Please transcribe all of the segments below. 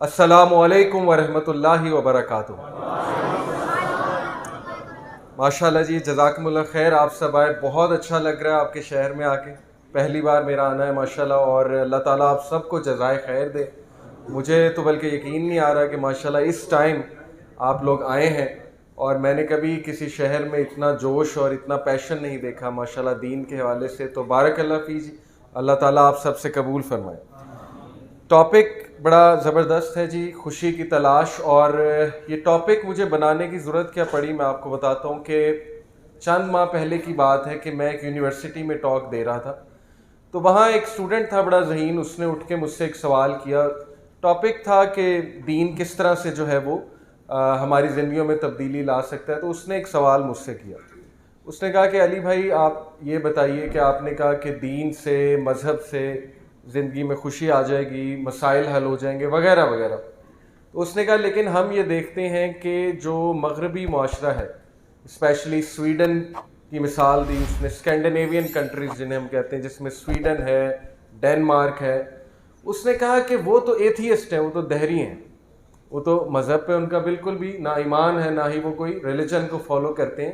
السلام علیکم ورحمۃ اللہ وبرکاتہ۔ ماشاء اللہ جی، جزاکم اللہ خیر، آپ سب آئے، بہت اچھا لگ رہا ہے آپ کے شہر میں آ کے، پہلی بار میرا آنا ہے ماشاء اللہ، اور اللہ تعالیٰ آپ سب کو جزائے خیر دے۔ مجھے تو بلکہ یقین نہیں آ رہا کہ ماشاء اللہ اس ٹائم آپ لوگ آئے ہیں، اور میں نے کبھی کسی شہر میں اتنا جوش اور اتنا پیشن نہیں دیکھا ماشاء اللہ دین کے حوالے سے، تو بارک اللہ فی جی، اللہ تعالیٰ آپ سب سے قبول فرمائے۔ ٹاپک بڑا زبردست ہے جی، خوشی کی تلاش، اور یہ ٹاپک مجھے بنانے کی ضرورت کیا پڑی، میں آپ کو بتاتا ہوں کہ چند ماہ پہلے کی بات ہے کہ میں ایک یونیورسٹی میں ٹاک دے رہا تھا، تو وہاں ایک اسٹوڈنٹ تھا بڑا ذہین، اس نے اٹھ کے مجھ سے ایک سوال کیا۔ ٹاپک تھا کہ دین کس طرح سے جو ہے وہ ہماری زندگیوں میں تبدیلی لا سکتا ہے، تو اس نے ایک سوال مجھ سے کیا۔ اس نے کہا کہ علی بھائی آپ یہ بتائیے کہ آپ نے کہا کہ دین سے، مذہب سے زندگی میں خوشی آ جائے گی، مسائل حل ہو جائیں گے وغیرہ وغیرہ۔ تو اس نے کہا لیکن ہم یہ دیکھتے ہیں کہ جو مغربی معاشرہ ہے، اسپیشلی سویڈن کی مثال دی اس نے، اسکینڈینیوین کنٹریز جنہیں ہم کہتے ہیں، جس میں سویڈن ہے، ڈینمارک ہے، اس نے کہا کہ وہ تو ایتھیسٹ ہیں، وہ تو دہری ہیں، وہ تو مذہب پہ ان کا بالکل بھی نہ ایمان ہے، نہ ہی وہ کوئی ریلیجن کو فالو کرتے ہیں۔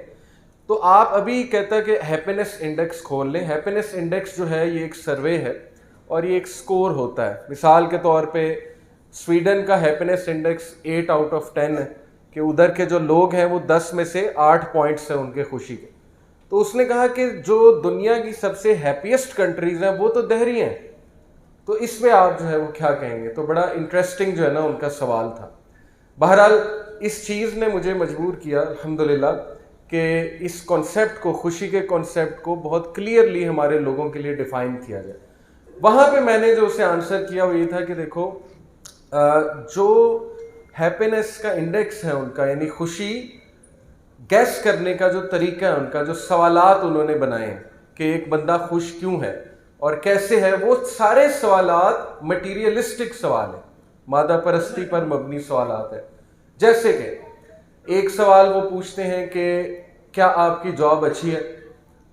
تو آپ ابھی کہتا ہے کہ ہیپینس انڈیکس کھول لیں۔ ہیپینس انڈیکس جو ہے یہ ایک سروے ہے اور یہ ایک سکور ہوتا ہے۔ مثال کے طور پہ سویڈن کا ہیپینس انڈیکس 8/10 ہے، کہ ادھر کے جو لوگ ہیں وہ 10 میں سے 8 پوائنٹس ہیں ان کے خوشی کے۔ تو اس نے کہا کہ جو دنیا کی سب سے ہیپیسٹ کنٹریز ہیں وہ تو دہری ہیں، تو اس میں آپ جو ہے وہ کیا کہیں گے؟ تو بڑا انٹرسٹنگ جو ہے نا ان کا سوال تھا۔ بہرحال اس چیز نے مجھے مجبور کیا الحمدللہ کہ اس کانسیپٹ کو، خوشی کے کانسیپٹ کو بہت کلیئرلی ہمارے لوگوں کے لیے ڈیفائن کیا جائے۔ وہاں پہ میں نے جو اسے آنسر کیا وہ یہ تھا کہ دیکھو جو ہیپینس کا انڈیکس ہے ان کا، یعنی خوشی گیس کرنے کا جو طریقہ ہے ان کا، جو سوالات انہوں نے بنائے ہیں کہ ایک بندہ خوش کیوں ہے اور کیسے ہے، وہ سارے سوالات مٹیریلسٹک سوال ہیں، مادہ پرستی پر مبنی سوالات ہیں۔ جیسے کہ ایک سوال وہ پوچھتے ہیں کہ کیا آپ کی جاب اچھی ہے؟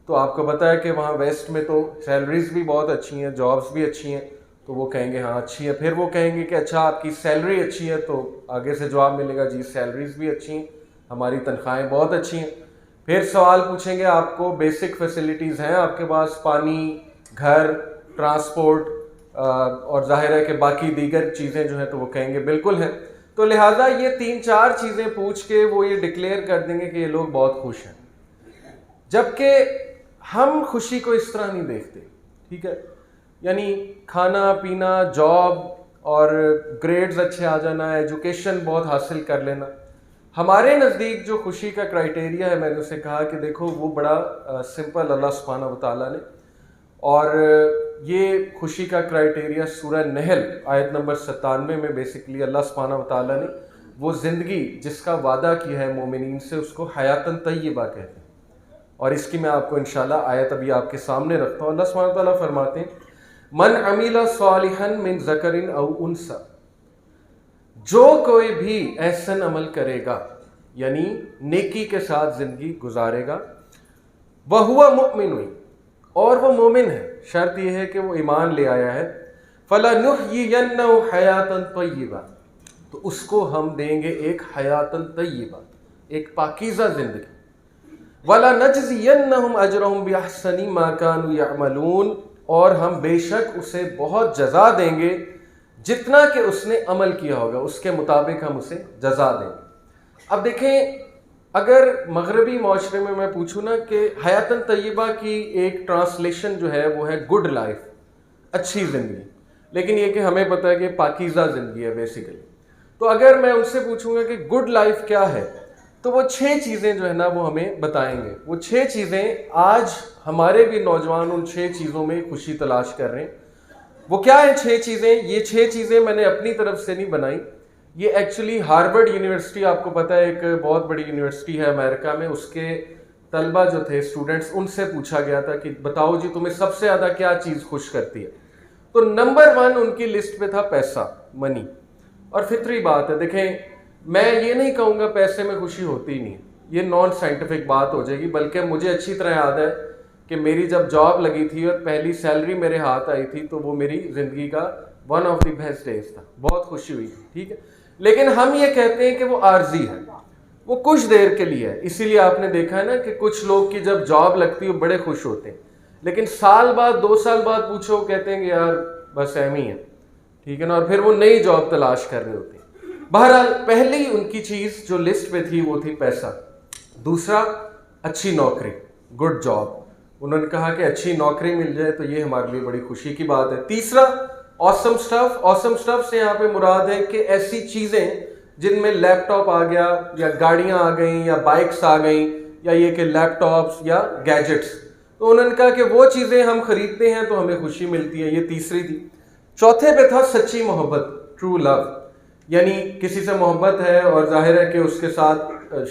تو آپ کو پتہ ہے کہ وہاں ویسٹ میں تو سیلریز بھی بہت اچھی ہیں، جابس بھی اچھی ہیں، تو وہ کہیں گے ہاں اچھی ہے۔ پھر وہ کہیں گے کہ اچھا آپ کی سیلری اچھی ہے، تو آگے سے جواب ملے گا جی سیلریز بھی اچھی ہیں، ہماری تنخواہیں بہت اچھی ہیں۔ پھر سوال پوچھیں گے آپ کو بیسک فیسلٹیز ہیں آپ کے پاس، پانی، گھر، ٹرانسپورٹ، اور ظاہر ہے کہ باقی دیگر چیزیں جو ہیں تو وہ کہیں گے بالکل ہیں۔ تو لہٰذا یہ 3-4 چیزیں پوچھ کے وہ یہ ڈکلیئر کر دیں گے کہ یہ لوگ بہت خوش ہیں۔ جبکہ ہم خوشی کو اس طرح نہیں دیکھتے، ٹھیک ہے؟ یعنی کھانا پینا، جاب اور گریڈز اچھے آ جانا، ایجوکیشن بہت حاصل کر لینا، ہمارے نزدیک جو خوشی کا کرائٹیریا ہے، میں نے اسے کہا کہ دیکھو وہ بڑا سمپل اللہ سبحانہ وتعالیٰ نے، اور یہ خوشی کا کرائٹیریا سورہ نحل آیت نمبر 97 میں بیسکلی اللہ سبحانہ وتعالیٰ نے وہ زندگی جس کا وعدہ کیا ہے مومنین سے، اس کو حیاتاً طیبہ کہتے ہیں، اور اس کی میں آپ کو انشاءاللہ آیت ابھی آپ کے سامنے رکھتا ہوں۔ اللہ سبحانہ وتعالیٰ فرماتے ہیں من عمل صالحا من ذکر او انثی، جو کوئی بھی احسن عمل کرے گا، یعنی نیکی کے ساتھ زندگی گزارے گا، وَهُوَ مُؤْمِنٌ، اور وہ مومن ہے، شرط یہ ہے کہ وہ ایمان لے آیا ہے، فَلَنُحْيِيَنَّهُ حَيَاةً طَيِّبَةً، تو اس کو ہم دیں گے ایک حیاتاً طیبہ، ایک پاکیزہ زندگی، وَلَنَجْزِيَنَّهُمْ أَجْرَهُمْ بِأَحْسَنِ مَا كَانُوا يَعْمَلُونَ، اور ہم بے شک اسے بہت جزا دیں گے جتنا کہ اس نے عمل کیا ہوگا، اس کے مطابق ہم اسے جزا دیں گے۔ اب دیکھیں، اگر مغربی معاشرے میں میں پوچھوں نا کہ حیاتاً طیبہ کی ایک ٹرانسلیشن جو ہے وہ ہے گڈ لائف، اچھی زندگی، لیکن یہ کہ ہمیں پتہ ہے کہ پاکیزہ زندگی ہے بیسیکلی۔ تو اگر میں ان سے پوچھوں گا کہ گڈ لائف کیا ہے، تو وہ 6 چیزیں جو ہے نا وہ ہمیں بتائیں گے۔ وہ 6 چیزیں آج ہمارے بھی نوجوان ان 6 چیزوں میں خوشی تلاش کر رہے ہیں۔ وہ کیا ہیں 6 چیزیں؟ یہ 6 چیزیں میں نے اپنی طرف سے نہیں بنائی، یہ ایکچولی ہارورڈ یونیورسٹی، آپ کو پتہ ہے ایک بہت بڑی یونیورسٹی ہے امریکہ میں، اس کے طلبہ جو تھے، اسٹوڈنٹس، ان سے پوچھا گیا تھا کہ بتاؤ جی تمہیں سب سے زیادہ کیا چیز خوش کرتی ہے، تو نمبر 1 ان کی لسٹ پہ تھا پیسہ، منی۔ اور فطری بات ہے، دیکھیں میں یہ نہیں کہوں گا پیسے میں خوشی ہوتی ہی نہیں، یہ نان سائنٹیفک بات ہو جائے گی، بلکہ مجھے اچھی طرح یاد ہے کہ میری جب جاب لگی تھی اور پہلی سیلری میرے ہاتھ آئی تھی تو وہ میری زندگی کا one of the best days تھا, بہت خوشی ہوئی تھی, ٹھیک ہے. لیکن ہم یہ کہتے ہیں کہ وہ عارضی ہے, وہ کچھ دیر کے لیے ہے. اسی لیے آپ نے دیکھا ہے نا کہ کچھ لوگ کی جب جاب لگتی ہے وہ بڑے خوش ہوتے ہیں, لیکن سال بعد 2 سال بعد پوچھو کہتے ہیں کہ یار بس ایم ہی ہے, ٹھیک ہے نا, اور پھر وہ نئی جاب تلاش کر رہے ہوتے ہیں. بہرحال پہلی ان کی چیز جو لسٹ پہ تھی وہ تھی پیسہ. دوسرا اچھی نوکری, گڈ جاب. انہوں نے کہا کہ اچھی نوکری مل جائے تو یہ ہمارے لیے بڑی خوشی کی بات ہے. تیسرا آسم اسٹف. آسم اسٹف سے یہاں پہ مراد ہے کہ ایسی چیزیں جن میں لیپ ٹاپ آ گیا, یا گاڑیاں آ گئیں, یا بائکس آ گئیں, یا یہ کہ لیپ ٹاپس یا گیجٹس. تو انہوں نے کہا کہ وہ چیزیں ہم خریدتے ہیں تو ہمیں خوشی ملتی ہے. یہ تیسری تھی. چوتھے پہ تھا سچی محبت, ٹرو لو. یعنی کسی سے محبت ہے اور ظاہر ہے کہ اس کے ساتھ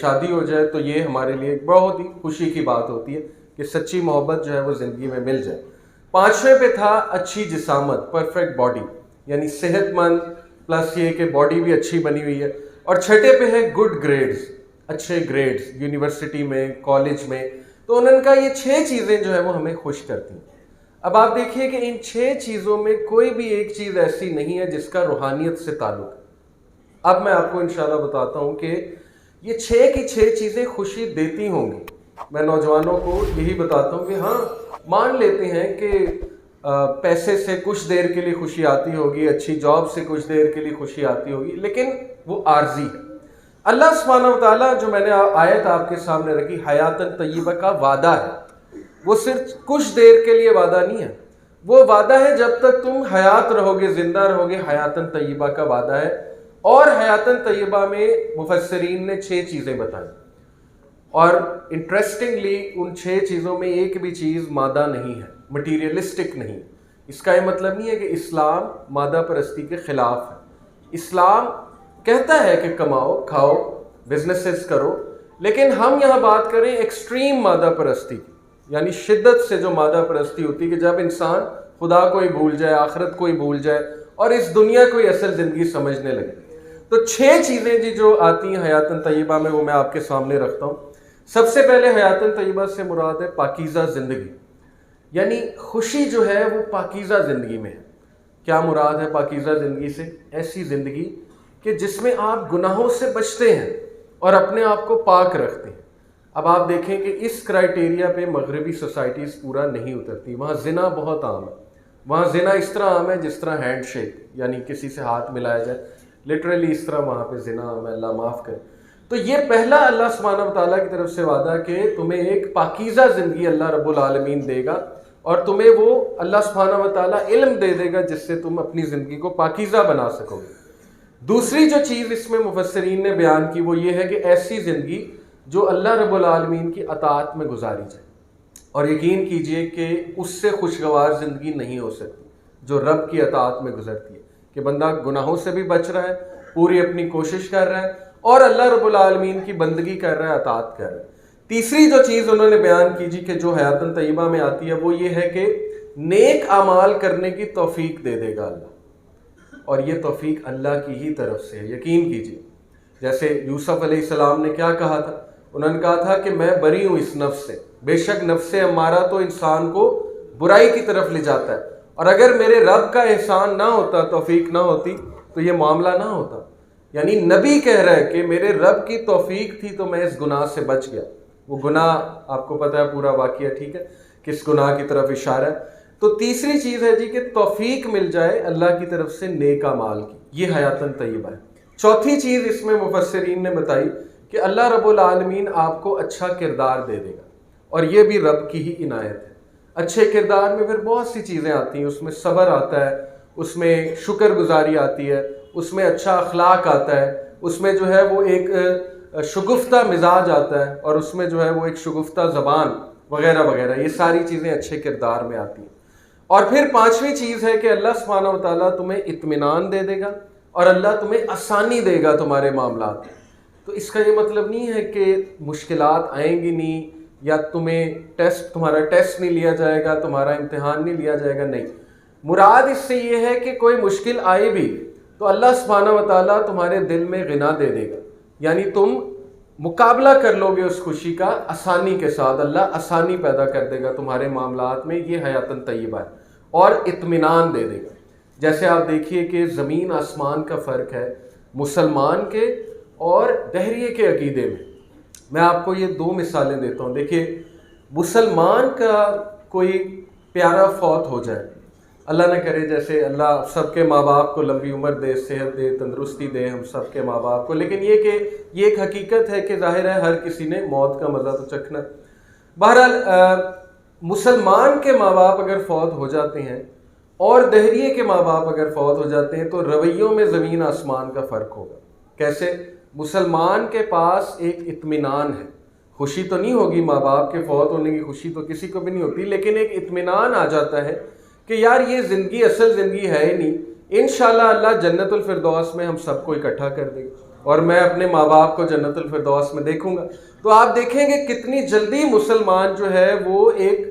شادی ہو جائے تو یہ ہمارے لیے ایک بہت ہی خوشی کی بات ہوتی ہے کہ سچی محبت جو ہے وہ زندگی میں مل جائے. پانچویں پہ تھا اچھی جسامت, پرفیکٹ باڈی, یعنی صحت مند پلس یہ کہ باڈی بھی اچھی بنی ہوئی ہے. اور چھٹے پہ ہے گڈ گریڈز, اچھے گریڈز یونیورسٹی میں, کالج میں. تو انہوں نے کہا یہ 6 چیزیں جو ہے وہ ہمیں خوش کرتی ہیں. اب آپ دیکھیے کہ ان 6 چیزوں میں کوئی بھی ایک چیز ایسی نہیں ہے جس کا روحانیت سے تعلق ہے. اب میں آپ کو انشاءاللہ بتاتا ہوں کہ یہ 6 کی 6 چیزیں خوشی دیتی ہوں گی. میں نوجوانوں کو یہی بتاتا ہوں کہ ہاں مان لیتے ہیں کہ پیسے سے کچھ دیر کے لیے خوشی آتی ہوگی, اچھی جاب سے کچھ دیر کے لیے خوشی آتی ہوگی, لیکن وہ عارضی ہے. اللہ سبحانہ و تعالیٰ جو میں نے آیت آپ کے سامنے رکھی, حیاتن طیبہ کا وعدہ ہے. وہ صرف کچھ دیر کے لیے وعدہ نہیں ہے, وہ وعدہ ہے جب تک تم حیات رہو گے, زندہ رہو گے, حیاتن طیبہ کا وعدہ ہے. اور حیاتن طیبہ میں مفسرین نے 6 چیزیں بتائیں, اور انٹرسٹنگلی ان 6 چیزوں میں ایک بھی چیز مادہ نہیں ہے, مٹیریلسٹک نہیں. اس کا یہ مطلب نہیں ہے کہ اسلام مادہ پرستی کے خلاف ہے. اسلام کہتا ہے کہ کماؤ, کھاؤ, بزنسز کرو, لیکن ہم یہاں بات کریں ایکسٹریم مادہ پرستی کی, یعنی شدت سے جو مادہ پرستی ہوتی ہے کہ جب انسان خدا کو ہی بھول جائے, آخرت کو ہی بھول جائے, اور اس دنیا کو ہی اصل زندگی سمجھنے لگے. تو 6 چیزیں جی جو آتی ہیں حیاتن طیبہ میں وہ میں آپ کے سامنے رکھتا ہوں. سب سے پہلے حیاتن طیبہ سے مراد ہے پاکیزہ زندگی, یعنی خوشی جو ہے وہ پاکیزہ زندگی میں ہے. کیا مراد ہے پاکیزہ زندگی سے؟ ایسی زندگی کہ جس میں آپ گناہوں سے بچتے ہیں اور اپنے آپ کو پاک رکھتے ہیں. اب آپ دیکھیں کہ اس کرائٹیریا پہ مغربی سوسائٹیز پورا نہیں اترتی. وہاں زنا بہت عام ہے. وہاں زنا اس طرح عام ہے جس طرح ہینڈ شیک, یعنی کسی سے ہاتھ ملایا جائے, لٹرلی اس طرح وہاں پہ زنا عام ہے, اللہ معاف کرے. تو یہ پہلا اللہ سبحانہ و تعالیٰ کی طرف سے وعدہ کہ تمہیں ایک پاکیزہ زندگی اللہ رب العالمین دے گا, اور تمہیں وہ اللہ سبحانہ و تعالیٰ علم دے دے گا جس سے تم اپنی زندگی کو پاکیزہ بنا سکو گے. دوسری جو چیز اس میں مفسرین نے بیان کی وہ یہ ہے کہ ایسی زندگی جو اللہ رب العالمین کی اطاعت میں گزاری جائے. اور یقین کیجئے کہ اس سے خوشگوار زندگی نہیں ہو سکتی جو رب کی اطاعت میں گزرتی ہے, کہ بندہ گناہوں سے بھی بچ رہا ہے, پوری اپنی کوشش کر رہا ہے, اور اللہ رب العالمین کی بندگی کر رہا ہے, اطاعت کر رہا ہے. تیسری جو چیز انہوں نے بیان کی جی کہ جو حیاتن طیبہ میں آتی ہے وہ یہ ہے کہ نیک اعمال کرنے کی توفیق دے دے گا اللہ, اور یہ توفیق اللہ کی ہی طرف سے ہے. یقین کیجیے جیسے یوسف علیہ السلام نے کیا کہا تھا, انہوں نے کہا تھا کہ میں بری ہوں اس نفس سے, بے شک نفس امارہ تو انسان کو برائی کی طرف لے جاتا ہے, اور اگر میرے رب کا احسان نہ ہوتا, توفیق نہ ہوتی, تو یہ معاملہ نہ ہوتا. یعنی نبی کہہ رہا ہے کہ میرے رب کی توفیق تھی تو میں اس گناہ سے بچ گیا. وہ گناہ آپ کو پتہ ہے پورا واقعہ, ٹھیک ہے, کس گناہ کی طرف اشارہ ہے. تو تیسری چیز ہے جی کہ توفیق مل جائے اللہ کی طرف سے نیک اعمال کی, یہ حیاتن طیبہ ہے. چوتھی چیز اس میں مفسرین نے بتائی کہ اللہ رب العالمین آپ کو اچھا کردار دے دے گا, اور یہ بھی رب کی ہی عنایت ہے. اچھے کردار میں پھر بہت سی چیزیں آتی ہیں, اس میں صبر آتا ہے, اس میں شکر گزاری آتی ہے, اس میں اچھا اخلاق آتا ہے, اس میں جو ہے وہ ایک شگفتہ مزاج آتا ہے, اور اس میں جو ہے وہ ایک شگفتہ زبان وغیرہ وغیرہ. یہ ساری چیزیں اچھے کردار میں آتی ہیں. اور پھر پانچویں چیز ہے کہ اللہ سبحانہ و تعالیٰ تمہیں اطمینان دے دے گا, اور اللہ تمہیں آسانی دے گا تمہارے معاملات. تو اس کا یہ مطلب نہیں ہے کہ مشکلات آئیں گی نہیں, یا تمہارا ٹیسٹ نہیں لیا جائے گا, تمہارا امتحان نہیں لیا جائے گا, نہیں. مراد اس سے یہ ہے کہ کوئی مشکل آئے بھی تو اللہ سبحانہ و تعالیٰ تمہارے دل میں غنا دے دے گا, یعنی تم مقابلہ کر لو گے اس خوشی کا آسانی کے ساتھ. اللہ آسانی پیدا کر دے گا تمہارے معاملات میں, یہ حیاتن طیبہ ہے, اور اطمینان دے دے گا. جیسے آپ دیکھیے کہ زمین آسمان کا فرق ہے مسلمان کے اور دہریے کے عقیدے میں آپ کو یہ دو مثالیں دیتا ہوں. دیکھیے مسلمان کا کوئی پیارا فوت ہو جائے، اللہ نہ کرے، جیسے اللہ سب کے ماں باپ کو لمبی عمر دے، صحت دے، تندرستی دے ہم سب کے ماں باپ کو، لیکن یہ کہ یہ ایک حقیقت ہے کہ ظاہر ہے ہر کسی نے موت کا مزہ تو چکھنا. بہرحال مسلمان کے ماں باپ اگر فوت ہو جاتے ہیں اور دہریے کے ماں باپ اگر فوت ہو جاتے ہیں تو رویوں میں زمین آسمان کا فرق ہوگا. کیسے؟ مسلمان کے پاس ایک اطمینان ہے، خوشی تو نہیں ہوگی، ماں باپ کے فوت ہونے کی خوشی تو کسی کو بھی نہیں ہوتی، لیکن ایک اطمینان آ جاتا ہے کہ یار یہ زندگی اصل زندگی ہے ہی نہیں، انشاءاللہ اللہ جنت الفردوس میں ہم سب کو اکٹھا کر دے گا اور میں اپنے ماں باپ کو جنت الفردوس میں دیکھوں گا. تو آپ دیکھیں گے کتنی جلدی مسلمان جو ہے وہ ایک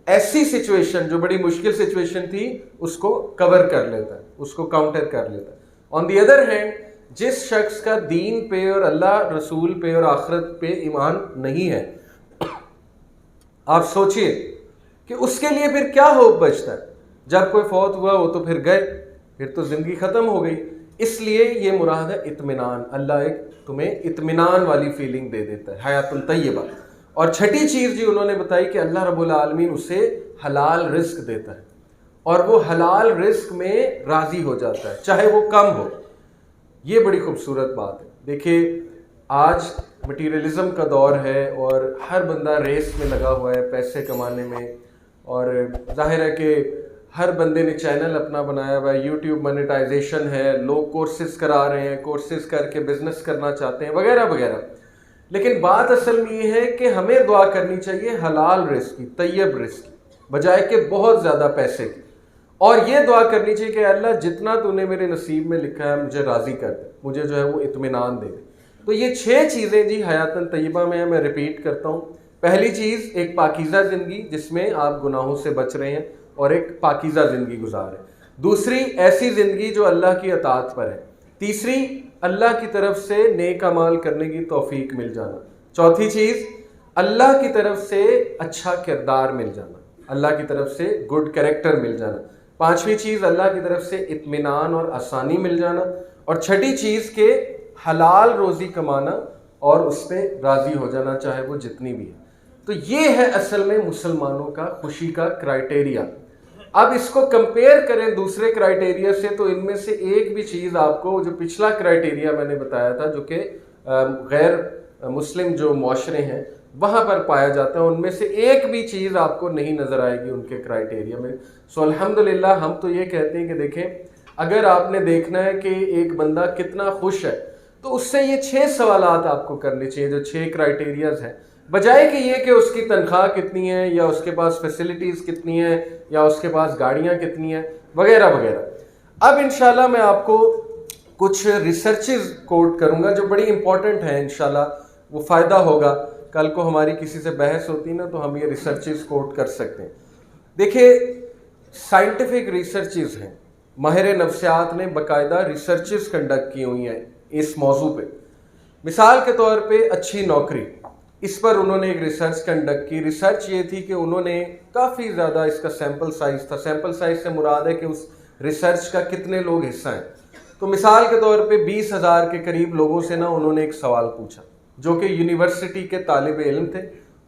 ایسی سچویشن جو بڑی مشکل سچویشن تھی اس کو کور کر لیتا ہے، اس کو کاؤنٹر کر لیتا ہے. آن دی ادر ہینڈ جس شخص کا دین پہ اور اللہ رسول پہ اور آخرت پہ ایمان نہیں ہے، آپ سوچئے کہ اس کے لیے پھر کیا ہوپ بچتا ہے؟ جب کوئی فوت ہوا وہ تو پھر گئے، پھر تو زندگی ختم ہو گئی. اس لیے یہ مراد ہے اطمینان. اللہ ایک تمہیں اطمینان والی فیلنگ دے دیتا ہے، حیات الطیبہ. اور چھٹی چیز جی انہوں نے بتائی کہ اللہ رب العالمین اسے حلال رزق دیتا ہے اور وہ حلال رزق میں راضی ہو جاتا ہے چاہے وہ کم ہو. یہ بڑی خوبصورت بات ہے. دیکھیے آج مٹیریلزم کا دور ہے اور ہر بندہ ریس میں لگا ہوا ہے پیسے کمانے میں، اور ظاہر ہے کہ ہر بندے نے چینل اپنا بنایا ہوا ہے، یوٹیوب مانیٹائزیشن ہے، لوگ کورسز کرا رہے ہیں، کورسز کر کے بزنس کرنا چاہتے ہیں وغیرہ وغیرہ. لیکن بات اصل میں یہ ہے کہ ہمیں دعا کرنی چاہیے حلال رزق کی، طیب رزق کی، بجائے کہ بہت زیادہ پیسے کی. اور یہ دعا کرنی چاہیے کہ اللہ جتنا تو نے میرے نصیب میں لکھا ہے مجھے راضی کر دے، مجھے جو ہے وہ اطمینان دے دے. تو یہ 6 چیزیں جی حیات طیبہ میں میں ریپیٹ کرتا ہوں. پہلی چیز ایک پاکیزہ زندگی جس میں آپ گناہوں سے بچ رہے ہیں اور ایک پاکیزہ زندگی گزار رہے ہیں. دوسری ایسی زندگی جو اللہ کی اطاعت پر ہے. تیسری اللہ کی طرف سے نیک اعمال کرنے کی توفیق مل جانا. چوتھی چیز اللہ کی طرف سے اچھا کردار مل جانا، اللہ کی طرف سے گڈ کریکٹر مل جانا. پانچویں چیز اللہ کی طرف سے اطمینان اور آسانی مل جانا. اور چھٹی چیز کہ حلال روزی کمانا اور اس پہ راضی ہو جانا چاہے وہ جتنی بھی ہے. تو یہ ہے اصل میں مسلمانوں کا خوشی کا کرائٹیریا. اب اس کو کمپیئر کریں دوسرے کرائٹیریا سے تو ان میں سے ایک بھی چیز آپ کو، جو پچھلا کرائٹیریا میں نے بتایا تھا جو کہ غیر مسلم جو معاشرے ہیں وہاں پر پایا جاتا ہے، ان میں سے ایک بھی چیز آپ کو نہیں نظر آئے گی ان کے کرائٹیریا میں. سو الحمدللہ ہم تو یہ کہتے ہیں کہ دیکھیں اگر آپ نے دیکھنا ہے کہ ایک بندہ کتنا خوش ہے تو اس سے یہ 6 سوالات آپ کو کرنے چاہیے جو 6 کرائٹیریاز ہیں، بجائے کہ یہ کہ اس کی تنخواہ کتنی ہے یا اس کے پاس فیسلٹیز کتنی ہیں یا اس کے پاس گاڑیاں کتنی ہیں وغیرہ وغیرہ. اب انشاءاللہ میں آپ کو کچھ ریسرچز کوٹ کروں گا جو بڑی امپورٹنٹ ہیں، انشاءاللہ وہ فائدہ ہوگا. کل کو ہماری کسی سے بحث ہوتی نا تو ہم یہ ریسرچز کوٹ کر سکتے ہیں. دیکھیے سائنٹیفک ریسرچز ہیں، ماہر نفسیات نے باقاعدہ ریسرچز کنڈکٹ کی ہوئی ہیں اس موضوع پہ. مثال کے طور پہ اچھی نوکری، اس پر انہوں نے ایک ریسرچ کنڈکٹ کی. ریسرچ یہ تھی کہ انہوں نے کافی زیادہ اس کا سیمپل سائز تھا، سیمپل سائز سے مراد ہے کہ اس ریسرچ کا کتنے لوگ حصہ ہیں. تو مثال کے طور پہ 20,000 کے قریب لوگوں سے نا انہوں نے ایک سوال پوچھا جو کہ یونیورسٹی کے طالب علم تھے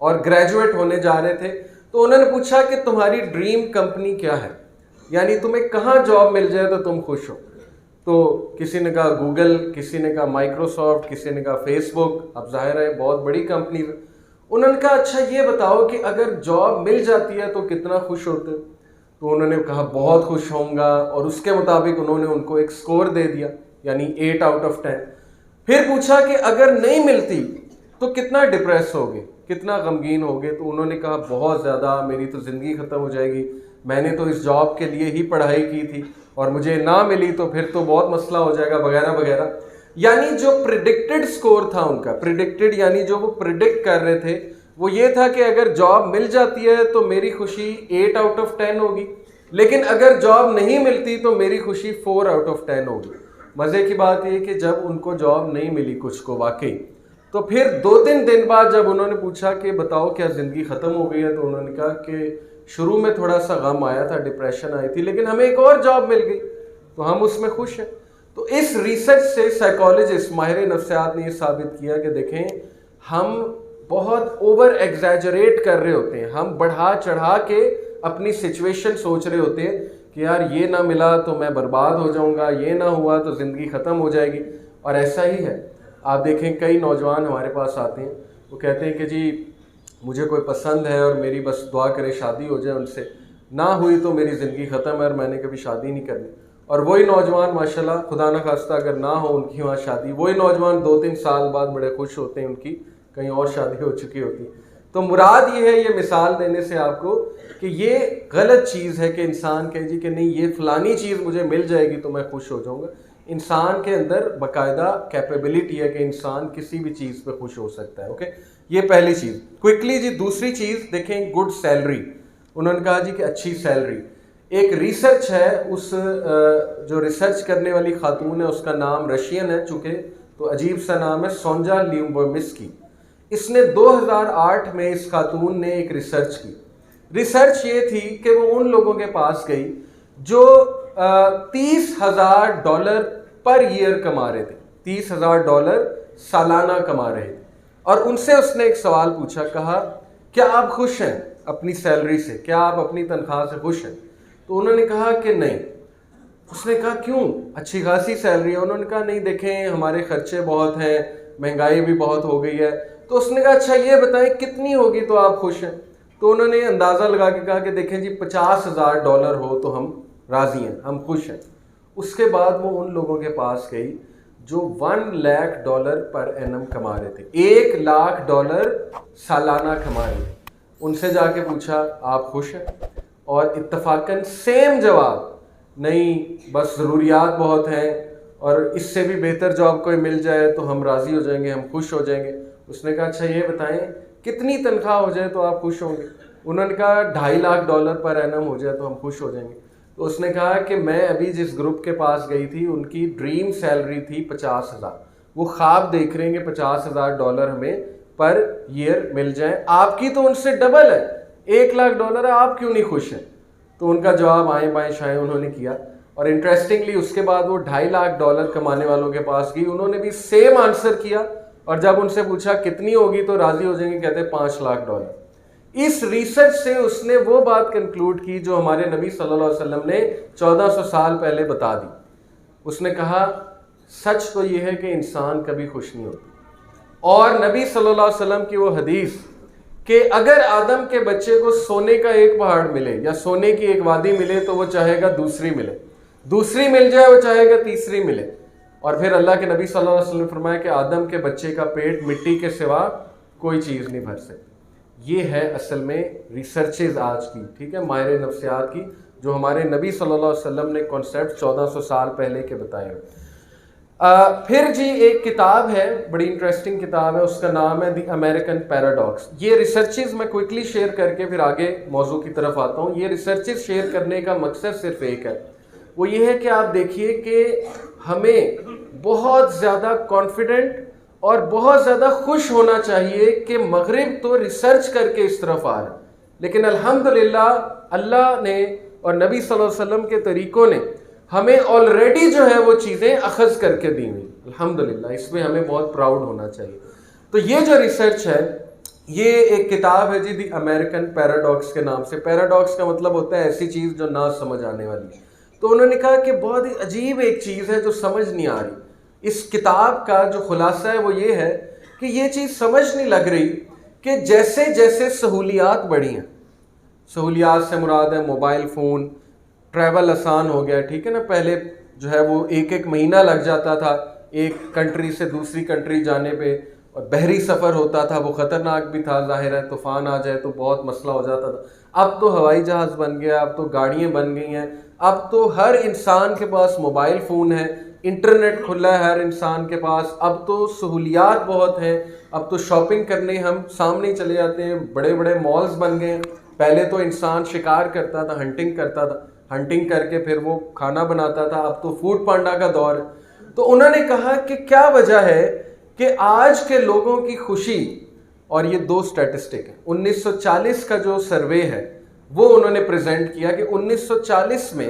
اور گریجویٹ ہونے جا رہے تھے. تو انہوں نے پوچھا کہ تمہاری ڈریم کمپنی کیا ہے، یعنی تمہیں کہاں جاب مل جائے تو تم خوش ہو. تو کسی نے کہا گوگل، کسی نے کہا مائکروسافٹ، کسی نے کہا فیس بک. اب ظاہر ہے بہت بڑی کمپنی. انہوں نے کہا اچھا یہ بتاؤ کہ اگر جاب مل جاتی ہے تو کتنا خوش ہوتے؟ تو انہوں نے کہا بہت خوش ہوں گا، اور اس کے مطابق انہوں نے ان کو ایک سکور دے دیا، یعنی 8 آؤٹ آف 10. پھر پوچھا کہ اگر نہیں ملتی تو کتنا ڈپریس ہوگے، کتنا غمگین ہوگے؟ تو انہوں نے کہا بہت زیادہ، میری تو زندگی ختم ہو جائے گی، میں نے تو اس جاب کے لیے ہی پڑھائی کی تھی اور مجھے نہ ملی تو پھر تو بہت مسئلہ ہو جائے گا وغیرہ وغیرہ. یعنی جو پریڈکٹڈ سکور تھا ان کا، پریڈکٹڈ یعنی جو وہ پریڈکٹ کر رہے تھے وہ یہ تھا کہ اگر جاب مل جاتی ہے تو میری خوشی 8 آؤٹ آف 10 ہوگی، لیکن اگر جاب نہیں ملتی تو میری خوشی 4 آؤٹ آف 10 ہوگی. مزے کی بات یہ کہ جب ان کو جاب نہیں ملی کچھ کو واقعی، تو پھر 2-3 دن بعد جب انہوں نے پوچھا کہ بتاؤ کیا زندگی ختم ہو گئی ہے، تو انہوں نے کہا کہ شروع میں تھوڑا سا غم آیا تھا، ڈپریشن آئی تھی، لیکن ہمیں ایک اور جاب مل گئی. تو ہم اس میں خوش ہیں. تو اس ریسرچ سے سائیکالوجسٹ ماہر نفسیات نے یہ ثابت کیا کہ دیکھیں ہم بہت اوور ایگزیجریٹ کر رہے ہوتے ہیں, ہم بڑھا چڑھا کے اپنی سچویشن سوچ رہے ہوتے ہیں کہ یار یہ نہ ملا تو میں برباد ہو جاؤں گا, یہ نہ ہوا تو زندگی ختم ہو جائے گی. اور ایسا ہی ہے. آپ دیکھیں کئی نوجوان ہمارے پاس آتے ہیں, وہ کہتے ہیں کہ جی مجھے کوئی پسند ہے اور میری بس دعا کرے شادی ہو جائے ان سے, نہ ہوئی تو میری زندگی ختم ہے اور میں نے کبھی شادی نہیں کرنی. اور وہی نوجوان ماشاءاللہ خدا نہ خواستہ اگر نہ ہو ان کی وہاں شادی, وہی نوجوان 2-3 سال بعد بڑے خوش ہوتے ہیں ان کی کہیں اور شادی ہو چکی ہوتی. تو مراد یہ ہے یہ مثال دینے سے آپ کو کہ یہ غلط چیز ہے کہ انسان کہے جی کہ نہیں یہ فلانی چیز مجھے مل جائے گی تو میں خوش ہو جاؤں گا. انسان کے اندر باقاعدہ کیپیبلٹی ہے کہ انسان کسی بھی چیز پہ خوش ہو سکتا ہے. اوکے, یہ پہلی چیز. کوئکلی جی دوسری چیز دیکھیں, گڈ سیلری. انہوں نے کہا جی کہ اچھی سیلری. ایک ریسرچ ہے, اس جو ریسرچ کرنے والی خاتون ہے اس کا نام رشین ہے چونکہ, تو عجیب سا نام ہے, سونجا لیمبومسکی. اس نے 2008 میں اس خاتون نے ایک ریسرچ کی. ریسرچ یہ تھی کہ وہ ان لوگوں کے پاس گئی جو $30,000 پر ایئر کما رہے تھے, $30,000 سالانہ کما رہے تھے, اور ان سے اس نے ایک سوال پوچھا, کہا کیا آپ خوش ہیں اپنی سیلری سے, کیا آپ اپنی تنخواہ سے خوش ہیں؟ تو انہوں نے کہا کہ نہیں. اس نے کہا کیوں, اچھی خاصی سیلری ہے. انہوں نے کہا نہیں دیکھیں ہمارے خرچے بہت ہیں, مہنگائی بھی بہت ہو گئی ہے. تو اس نے کہا اچھا یہ بتائیں کتنی ہوگی تو آپ خوش ہیں؟ تو انہوں نے اندازہ لگا کے کہا کہ دیکھیں جی $50,000 ہو تو ہم راضی ہیں, ہم خوش ہیں. اس کے بعد وہ ان لوگوں کے پاس گئی جو $1,00,000 پر اینم کما رہے تھے, $1,00,000 سالانہ کما رہے تھے. ان سے جا کے پوچھا آپ خوش ہیں؟ اور اتفاقاً سیم جواب, نہیں بس ضروریات بہت ہیں اور اس سے بھی بہتر جاب کوئی مل جائے تو ہم راضی ہو جائیں گے, ہم خوش ہو جائیں گے. اس نے کہا اچھا یہ بتائیں کتنی تنخواہ ہو جائے تو آپ خوش ہوں گے؟ انہوں نے کہا $2.5 lakh پر اینم ہو جائے تو ہم خوش ہو جائیں گے. تو اس نے کہا کہ میں ابھی جس گروپ کے پاس گئی تھی ان کی ڈریم سیلری تھی 50,000. وہ خواب دیکھ رہے ہیں کہ $50,000 ہمیں پر ایئر مل جائیں. آپ کی تو ان سے ڈبل ہے, $1,00,000 ہے, آپ کیوں نہیں خوش ہیں؟ تو ان کا جواب آئیں بائیں شائیں انہوں نے کیا. اور انٹرسٹنگلی اس کے بعد وہ $2.5 lakh کمانے والوں کے پاس گئی, انہوں نے بھی سیم آنسر کیا, اور جب ان سے پوچھا کتنی ہوگی تو راضی ہو جائیں گے, کہتے $5,00,000. اس ریسرچ سے اس نے وہ بات کنکلوڈ کی جو ہمارے نبی صلی اللہ علیہ وسلم نے 1400 سال پہلے بتا دی. اس نے کہا سچ تو یہ ہے کہ انسان کبھی خوش نہیں ہوتا. اور نبی صلی اللہ علیہ وسلم کی وہ حدیث کہ اگر آدم کے بچے کو سونے کا ایک پہاڑ ملے یا سونے کی ایک وادی ملے تو وہ چاہے گا دوسری ملے, دوسری مل جائے وہ چاہے گا تیسری ملے. اور پھر اللہ کے نبی صلی اللہ علیہ وسلم نے فرمایا کہ آدم کے بچے کا پیٹ مٹی کے سوا کوئی چیز نہیں بھر سکتی. یہ ہے اصل میں ریسرچز آج کی, ٹھیک ہے, ماہر نفسیات کی, جو ہمارے نبی صلی اللہ علیہ وسلم نے کانسیپٹ 1400 سال پہلے کے بتائے ہوئے. پھر جی ایک کتاب ہے, بڑی انٹرسٹنگ کتاب ہے, اس کا نام ہے دی امریکن پیراڈاکس. یہ ریسرچز میں کوئکلی شیئر کر کے پھر آگے موضوع کی طرف آتا ہوں. یہ ریسرچز شیئر کرنے کا مقصد صرف ایک ہے, وہ یہ ہے کہ آپ دیکھیے کہ ہمیں بہت زیادہ کانفیڈنٹ اور بہت زیادہ خوش ہونا چاہیے کہ مغرب تو ریسرچ کر کے اس طرف آ رہا ہے, لیکن الحمدللہ اللہ نے اور نبی صلی اللہ علیہ وسلم کے طریقوں نے ہمیں آلریڈی جو ہے وہ چیزیں اخذ کر کے دی ہوئی. الحمدللہ اس میں ہمیں بہت پراؤڈ ہونا چاہیے. تو یہ جو ریسرچ ہے یہ ایک کتاب ہے جی دی امریکن پیراڈاکس کے نام سے. پیراڈاکس کا مطلب ہوتا ہے ایسی چیز جو نہ سمجھ آنے والی. تو انہوں نے کہا کہ بہت ہی عجیب ایک چیز ہے جو سمجھ نہیں آ رہی. اس کتاب کا جو خلاصہ ہے وہ یہ ہے کہ یہ چیز سمجھ نہیں لگ رہی کہ جیسے جیسے سہولیات بڑھی ہیں, سہولیات سے مراد ہے موبائل فون, ٹریول آسان ہو گیا, ٹھیک ہے نا. پہلے جو ہے وہ ایک مہینہ لگ جاتا تھا ایک کنٹری سے دوسری کنٹری جانے پہ, اور بحری سفر ہوتا تھا, وہ خطرناک بھی تھا, ظاہر ہے طوفان آ جائے تو بہت مسئلہ ہو جاتا تھا. اب تو ہوائی جہاز بن گیا, اب تو گاڑیاں بن گئی ہیں, اب تو ہر انسان کے پاس موبائل فون ہے, انٹرنیٹ کھلا ہے ہر انسان کے پاس, اب تو سہولیات بہت ہیں, اب تو شاپنگ کرنے ہم سامنے چلے جاتے ہیں, بڑے بڑے مالز بن گئے ہیں. پہلے تو انسان شکار کرتا تھا, ہنٹنگ کرتا تھا, ہنٹنگ کر کے پھر وہ کھانا بناتا تھا, اب تو فوڈ پانڈا کا دور ہے. تو انہوں نے کہا کہ کیا وجہ ہے کہ آج کے لوگوں کی خوشی, اور یہ 2 سٹیٹسٹک ہیں, 1940 کا جو سروے ہے وہ انہوں نے پریزنٹ کیا کہ 1940 میں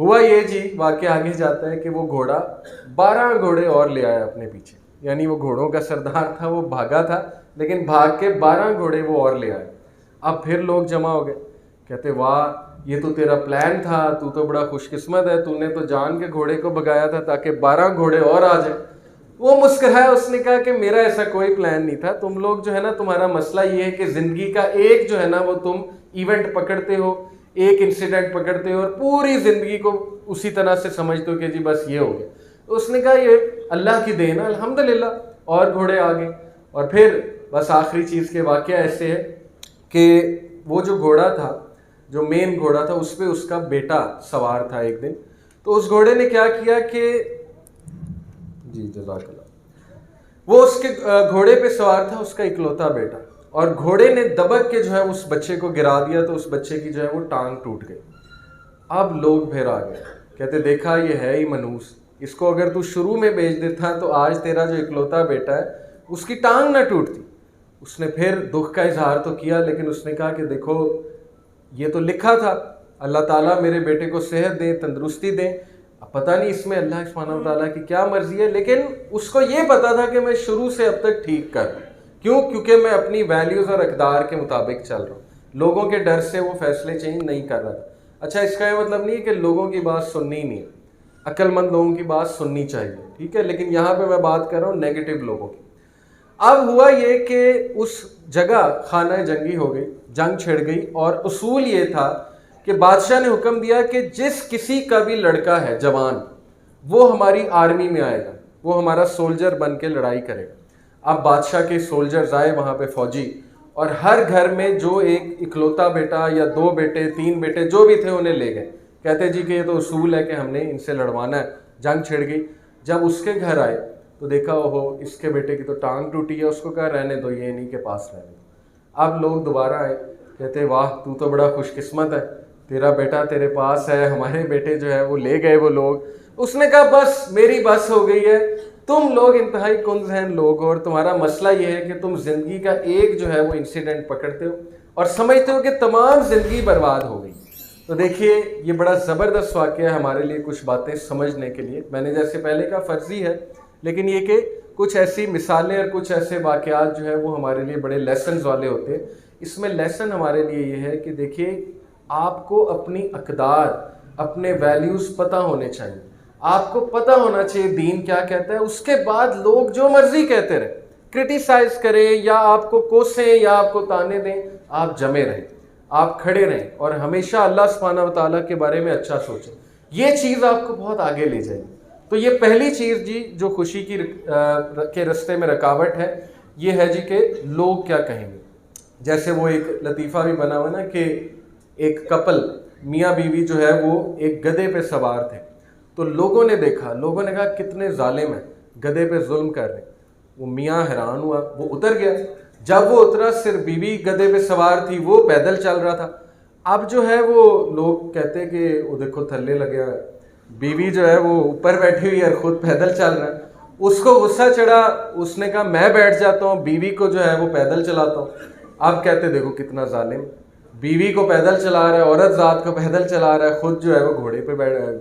ہوا یہ جی، واقعہ آگے جاتا ہے کہ وہ گھوڑا 12 گھوڑے اور لے آیا اپنے پیچھے، یعنی وہ گھوڑوں کا سردار تھا، وہ بھاگا تھا لیکن بھاگ کے 12 گھوڑے وہ اور لے آئے۔ اب پھر لوگ جمع ہو گئے، کہتے واہ یہ تو تیرا پلان تھا، تو تو بڑا خوش قسمت ہے، تو نے تو جان کے گھوڑے کو بھگایا تھا تاکہ 12 گھوڑے اور آ جائیں۔ وہ مسکرایا، اس نے کہا کہ میرا ایسا کوئی پلان نہیں تھا، تم لوگ جو ہے نا تمہارا مسئلہ یہ ہے کہ زندگی کا ایک جو ہے نا وہ تم ایونٹ پکڑتے ہو، ایک انسیڈنٹ پکڑتے ہو اور پوری زندگی کو اسی طرح سے سمجھتے ہو کہ جی بس یہ ہو گیا۔ تو اس نے کہا یہ اللہ کی دین ہے الحمدللہ، اور گھوڑے آ گئے۔ اور پھر بس آخری چیز کے واقعہ ایسے ہے کہ وہ جو گھوڑا تھا، جو مین گھوڑا تھا، اس پہ اس کا بیٹا سوار تھا ایک دن۔ تو اس گھوڑے نے کیا کیا کہ جی جزاک اللہ، وہ اس کے گھوڑے پہ سوار تھا اس کا اکلوتا بیٹا، اور گھوڑے نے دبک کے جو ہے اس بچے کو گرا دیا، تو اس بچے کی جو ہے وہ ٹانگ ٹوٹ گئی۔ اب لوگ پھر آ گئے، کہتے دیکھا یہ ہے ہی منوس، اس کو اگر تو شروع میں بھیج دیتا تو آج تیرا جو اکلوتا بیٹا ہے اس کی ٹانگ نہ ٹوٹتی۔ اس نے پھر دکھ کا اظہار تو کیا، لیکن اس نے کہا کہ دیکھو یہ تو لکھا تھا اللہ تعالیٰ میرے بیٹے کو صحت دے، تندرستی دے، اب پتہ نہیں اس میں اللہ سبحانہ و تعالیٰ کی کیا مرضی ہے، لیکن اس کو یہ پتا تھا کہ میں شروع سے اب تک ٹھیک کر رہا ہوں۔ کیوں؟ کیونکہ میں اپنی ویلیوز اور اقدار کے مطابق چل رہا ہوں، لوگوں کے ڈر سے وہ فیصلے چینج نہیں کر رہا تھا۔ اچھا، اس کا یہ مطلب نہیں ہے کہ لوگوں کی بات سننی نہیں ہے، عقل مند لوگوں کی بات سننی چاہیے، ٹھیک ہے، لیکن یہاں پہ میں بات کر رہا ہوں نیگیٹو لوگوں کی۔ اب ہوا یہ کہ اس جگہ خانہ جنگی ہو گئی، جنگ چھڑ گئی، اور اصول یہ تھا کہ بادشاہ نے حکم دیا کہ جس کسی کا بھی لڑکا ہے جوان، وہ ہماری آرمی میں آئے گا، وہ ہمارا سولجر بن کے لڑائی کرے گا۔ اب بادشاہ کے سولجرز آئے وہاں پہ فوجی، اور ہر گھر میں جو ایک اکلوتا بیٹا یا 2 بیٹے 3 بیٹے جو بھی تھے انہیں لے گئے، کہتے جی کہ یہ تو اصول ہے کہ ہم نے ان سے لڑوانا ہے۔ جنگ چھڑ گئی، جب اس کے گھر آئے تو دیکھا اوہو اس کے بیٹے کی تو ٹانگ ٹوٹی ہے، اس کو کہا رہنے دو، یہ انہی کے پاس رہنے دو۔ اب لوگ دوبارہ آئے، کہتے واہ تو بڑا خوش قسمت ہے، تیرا بیٹا تیرے پاس ہے، ہمارے بیٹے جو ہے وہ لے گئے وہ لوگ۔ اس نے کہا بس میری بس ہو گئی ہے، تم لوگ انتہائی کن ذہن لوگ ہو، اور تمہارا مسئلہ یہ ہے کہ تم زندگی کا ایک جو ہے وہ انسیڈنٹ پکڑتے ہو اور سمجھتے ہو کہ تمام زندگی برباد ہو گئی۔ تو دیکھیے یہ بڑا زبردست واقعہ ہے ہمارے لیے کچھ باتیں سمجھنے کے لیے۔ میں نے جیسے پہلے کہا فرضی ہے، لیکن یہ کہ کچھ ایسی مثالیں اور کچھ ایسے واقعات جو ہے وہ ہمارے لیے بڑے لیسنز والے ہوتے ہیں۔ اس میں لیسن ہمارے لیے یہ ہے کہ دیکھیے آپ کو اپنی اقدار، اپنے ویلیوز پتہ ہونے چاہیے، آپ کو پتہ ہونا چاہیے دین کیا کہتا ہے۔ اس کے بعد لوگ جو مرضی کہتے رہیں، کرٹیسائز کریں یا آپ کو کوسیں یا آپ کو تانے دیں، آپ جمے رہیں، آپ کھڑے رہیں اور ہمیشہ اللہ سبحانہ و تعالیٰ کے بارے میں اچھا سوچیں۔ یہ چیز آپ کو بہت آگے لے جائے گی۔ تو یہ پہلی چیز جی جو خوشی کے رستے میں رکاوٹ ہے، یہ ہے جی کہ لوگ کیا کہیں گے۔ جیسے وہ ایک لطیفہ بھی بنا ہوا نا کہ ایک کپل میاں بیوی جو ہے وہ ایک گدھے پہ سوار تھے، تو لوگوں نے دیکھا، لوگوں نے کہا کتنے ظالم ہیں، گدھے پہ ظلم کر رہے ہیں۔ وہ میاں حیران ہوا، وہ اتر گیا۔ جب وہ اترا صرف بیوی گدھے پہ سوار تھی، وہ پیدل چل رہا تھا۔ اب جو ہے وہ لوگ کہتے کہ وہ دیکھو تھلے لگے ہوئے، بیوی جو ہے وہ اوپر بیٹھی ہوئی ہے اور خود پیدل چل رہا ہے۔ اس کو غصہ چڑھا، اس نے کہا میں بیٹھ جاتا ہوں، بیوی کو جو ہے وہ پیدل چلاتا ہوں۔ اب کہتے دیکھو کتنا ظالم، بیوی کو پیدل چلا رہا ہے، عورت ذات کو پیدل چلا رہا ہے، خود جو ہے وہ گھوڑے پہ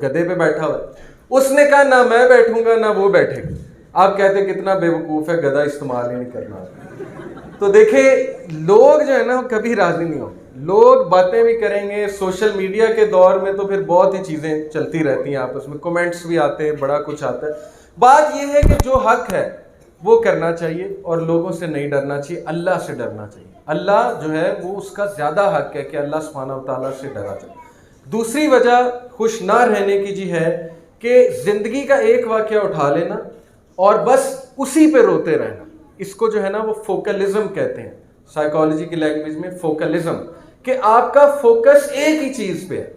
گدھے پہ بیٹھا ہوا ہے۔ اس نے کہا نہ میں بیٹھوں گا نہ وہ بیٹھے گا۔ آپ کہتے کتنا بے وقوف ہے، گدھا استعمال ہی نہیں کرنا۔ تو دیکھیں لوگ جو ہے نا کبھی راضی نہیں ہوں، لوگ باتیں بھی کریں گے۔ سوشل میڈیا کے دور میں تو پھر بہت ہی چیزیں چلتی رہتی ہیں، آپس میں کمنٹس بھی آتے ہیں، بڑا کچھ آتا ہے۔ بات یہ ہے کہ جو حق ہے وہ کرنا چاہیے اور لوگوں سے نہیں ڈرنا چاہیے، اللہ سے ڈرنا چاہیے۔ اللہ جو ہے وہ اس کا زیادہ حق ہے کہ اللہ سبحانہ و تعالیٰ سے ڈرا جائے۔ دوسری وجہ خوش نہ رہنے کی جی ہے کہ زندگی کا ایک واقعہ اٹھا لینا اور بس اسی پہ روتے رہنا۔ اس کو جو ہے نا وہ فوکلزم کہتے ہیں، سائیکالوجی کی لینگویج میں فوکلزم، کہ آپ کا فوکس ایک ہی چیز پہ ہے۔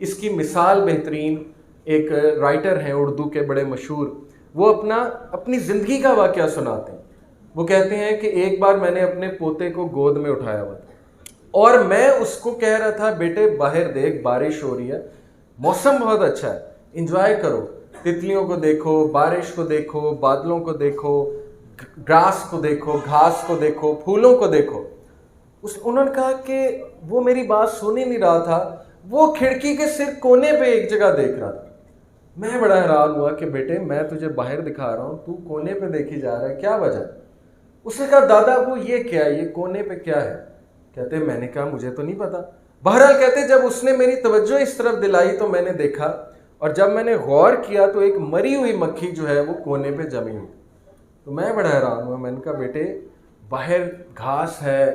اس کی مثال بہترین ایک رائٹر ہیں اردو کے بڑے مشہور، وہ اپنی زندگی کا واقعہ سناتے ہیں۔ وہ کہتے ہیں کہ ایک بار میں نے اپنے پوتے کو گود میں اٹھایا ہوا تھا اور میں اس کو کہہ رہا تھا بیٹے باہر دیکھ بارش ہو رہی ہے، موسم بہت اچھا ہے، انجوائے کرو، تتلیوں کو دیکھو، بارش کو دیکھو، بادلوں کو دیکھو، گراس کو دیکھو، گھاس کو دیکھو، پھولوں کو دیکھو۔ انہوں نے کہا کہ وہ میری بات سن ہی نہیں رہا تھا، وہ کھڑکی کے صرف کونے پہ ایک جگہ دیکھ رہا تھا. میں بڑا حیران ہوا کہ بیٹے میں تجھے باہر دکھا رہا ہوں, تو کونے پہ دیکھی جا رہا ہے, کیا وجہ؟ اس نے کہا دادا وہ یہ کیا ہے, یہ کونے پہ کیا ہے؟ کہتے میں نے کہا مجھے تو نہیں پتا. بہرحال کہتے جب اس نے میری توجہ اس طرف دلائی تو میں نے دیکھا, اور جب میں نے غور کیا تو ایک مری ہوئی مکھی جو ہے وہ کونے پہ جمی ہوئی. تو میں بڑا حیران ہوا. میں نے کہا بیٹے باہر گھاس ہے,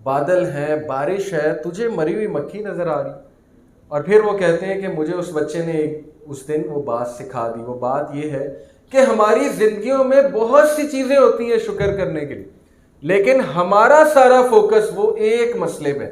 بادل ہیں, بارش ہے, تجھے مری ہوئی مکھی نظر آ رہی؟ اور پھر وہ کہتے ہیں کہ مجھے اس بچے نے اس دن وہ بات سکھا دی. وہ بات یہ ہے کہ ہماری زندگیوں میں بہت سی چیزیں ہوتی ہیں شکر کرنے کے لیے, لیکن ہمارا سارا فوکس وہ ایک مسئلے پہ,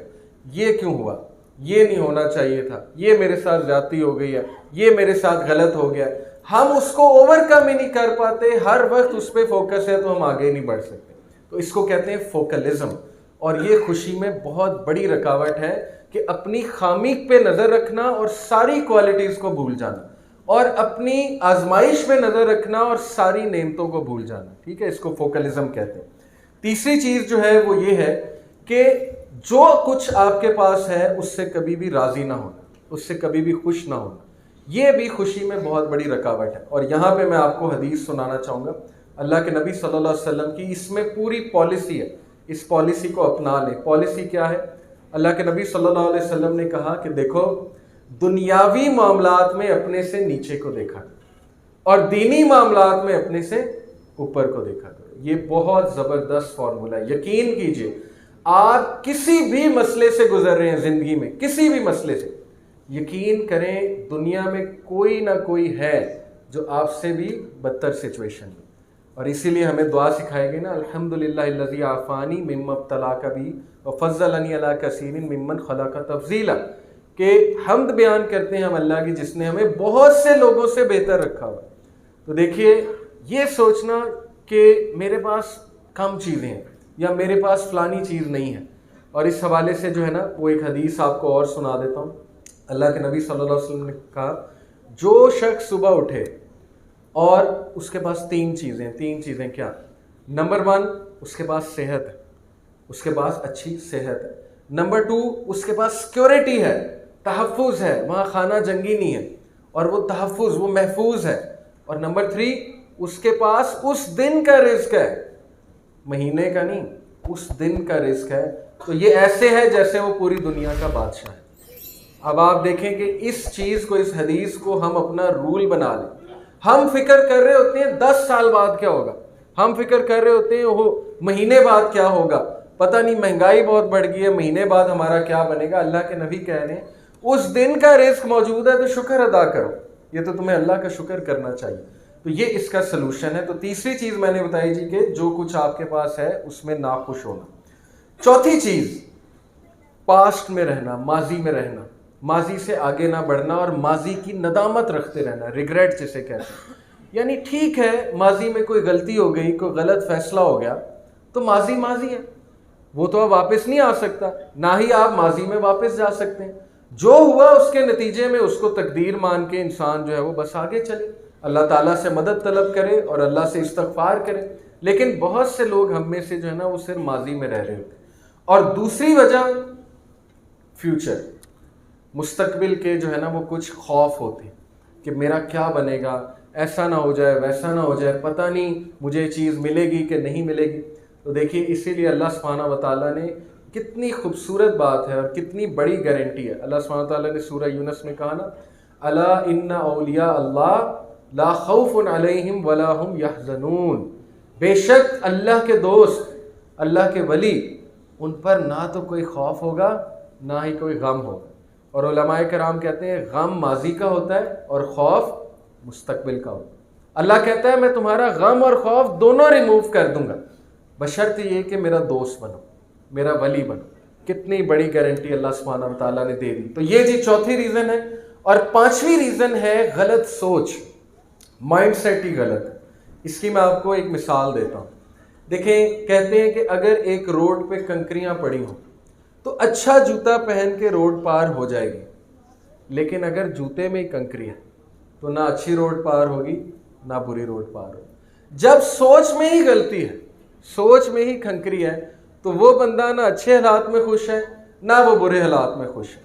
یہ کیوں ہوا, یہ نہیں ہونا چاہیے تھا, یہ میرے ساتھ زیادتی ہو گئی ہے, یہ میرے ساتھ غلط ہو گیا. ہم اس کو اوور کم ہی نہیں کر پاتے, ہر وقت اس پہ فوکس ہے تو ہم آگے نہیں بڑھ سکتے. تو اس کو کہتے ہیں فوکلزم, اور یہ خوشی میں بہت بڑی رکاوٹ ہے کہ اپنی خامی پہ نظر رکھنا اور ساری کوالٹیز کو بھول جانا, اور اپنی آزمائش پہ نظر رکھنا اور ساری نعمتوں کو بھول جانا. ٹھیک ہے, اس کو فوکلزم کہتے ہیں. تیسری چیز جو ہے وہ یہ ہے کہ جو کچھ آپ کے پاس ہے اس سے کبھی بھی راضی نہ ہونا, اس سے کبھی بھی خوش نہ ہونا, یہ بھی خوشی میں بہت بڑی رکاوٹ ہے. اور یہاں پہ میں آپ کو حدیث سنانا چاہوں گا اللہ کے نبی صلی اللہ علیہ وسلم کی. اس میں پوری پالیسی ہے, اس پالیسی کو اپنا لیں. پالیسی کیا ہے؟ اللہ کے نبی صلی اللہ علیہ وسلم نے کہا کہ دیکھو دنیاوی معاملات میں اپنے سے نیچے کو دیکھا کرو, اور دینی معاملات میں اپنے سے اوپر کو دیکھا کرو. یہ بہت زبردست فارمولا ہے. یقین کیجئے آپ کسی بھی مسئلے سے گزر رہے ہیں زندگی میں, کسی بھی مسئلے سے, یقین کریں دنیا میں کوئی نہ کوئی ہے جو آپ سے بھی بدتر سچویشن میں. اور اسی لیے ہمیں دعا سکھائے گی نا, الحمدللہ الذی عافانی مما ابتلاک بہ وفضلنی علی کثیر ممن خلق تفضیلا, کہ حمد بیان کرتے ہیں ہم اللہ کی جس نے ہمیں بہت سے لوگوں سے بہتر رکھا ہوا. تو دیکھیے یہ سوچنا کہ میرے پاس کم چیزیں ہیں یا میرے پاس فلانی چیز نہیں ہے, اور اس حوالے سے جو ہے نا وہ ایک حدیث آپ کو اور سنا دیتا ہوں. اللہ کے نبی صلی اللہ علیہ وسلم نے کہا جو شخص صبح اٹھے اور اس کے پاس تین چیزیں کیا؟ نمبر 1 اس کے پاس صحت ہے, اس کے پاس اچھی صحت ہے. نمبر 2 اس کے پاس سیکیورٹی ہے, تحفظ ہے, وہاں خانہ جنگی نہیں ہے اور وہ تحفظ وہ محفوظ ہے. اور نمبر 3 اس کے پاس اس دن کا رزق ہے, مہینے کا نہیں, اس دن کا رزق ہے. تو یہ ایسے ہے جیسے وہ پوری دنیا کا بادشاہ ہے. اب آپ دیکھیں کہ اس چیز کو, اس حدیث کو ہم اپنا رول بنا لیں. ہم فکر کر رہے ہوتے ہیں 10 سال بعد کیا ہوگا, ہم فکر کر رہے ہوتے ہیں وہ مہینے بعد کیا ہوگا, پتہ نہیں مہنگائی بہت بڑھ گئی ہے, مہینے بعد ہمارا کیا بنے گا. اللہ کے نبی کہہ رہے ہیں اس دن کا رزق موجود ہے تو شکر ادا کرو, یہ تو تمہیں اللہ کا شکر کرنا چاہیے. تو یہ اس کا سلوشن ہے. تو تیسری چیز میں نے بتائی جی کہ جو کچھ آپ کے پاس ہے اس میں ناخوش ہونا. چوتھی چیز پاسٹ میں رہنا, ماضی میں رہنا, ماضی سے آگے نہ بڑھنا اور ماضی کی ندامت رکھتے رہنا, ریگریٹ جسے کہتے ہیں. یعنی ٹھیک ہے ماضی میں کوئی غلطی ہو گئی, کوئی غلط فیصلہ ہو گیا, تو ماضی ہے, وہ تو اب واپس نہیں آ سکتا, نہ ہی آپ ماضی میں واپس جا سکتے ہیں. جو ہوا اس کے نتیجے میں اس کو تقدیر مان کے انسان جو ہے وہ بس آگے چلے, اللہ تعالیٰ سے مدد طلب کرے اور اللہ سے استغفار کرے. لیکن بہت سے لوگ ہم میں سے جو ہے نا وہ صرف ماضی میں رہ رہے ہوتے ہیں. اور دوسری وجہ فیوچر, مستقبل کے جو ہے نا وہ کچھ خوف ہوتے ہیں کہ میرا کیا بنے گا, ایسا نہ ہو جائے ویسا نہ ہو جائے, پتہ نہیں مجھے چیز ملے گی کہ نہیں ملے گی. تو دیکھیے اسی لیے اللہ سبحانہ و تعالیٰ نے کتنی خوبصورت بات ہے اور کتنی بڑی گارنٹی ہے. اللہ سبحانہ و تعالیٰ نے سورہ یونس میں کہا نا, الا ان اولیاء اللہ لا خوف علیہم ولا هم یحزنون, بے شک اللہ کے دوست, اللہ کے ولی, ان پر نہ تو کوئی خوف ہوگا نہ ہی کوئی غم ہوگا. اور علماء کرام کہتے ہیں غم ماضی کا ہوتا ہے اور خوف مستقبل کا ہوتا ہے. اللہ کہتا ہے میں تمہارا غم اور خوف دونوں ریموو کر دوں گا, بشرط یہ کہ میرا دوست بنو, میرا ولی بنو. کتنی بڑی گارنٹی اللہ سبحانہ و تعالیٰ نے دے دی. تو یہ جی چوتھی ریزن ہے. اور پانچویں ریزن ہے غلط سوچ, مائنڈ سیٹ ہی غلط ہے. اس کی میں آپ کو ایک مثال دیتا ہوں. دیکھیں کہتے ہیں کہ اگر ایک روڈ پہ کنکریاں پڑی ہوں تو اچھا جوتا پہن کے روڈ پار ہو جائے گی, لیکن اگر جوتے میں ہی کنکری ہے تو نہ اچھی روڈ پار ہوگی نہ بری روڈ پار ہوگی. جب سوچ میں ہی غلطی ہے, سوچ میں ہی کنکری ہے, تو وہ بندہ نہ اچھے حالات میں خوش ہے نہ وہ برے حالات میں خوش ہے.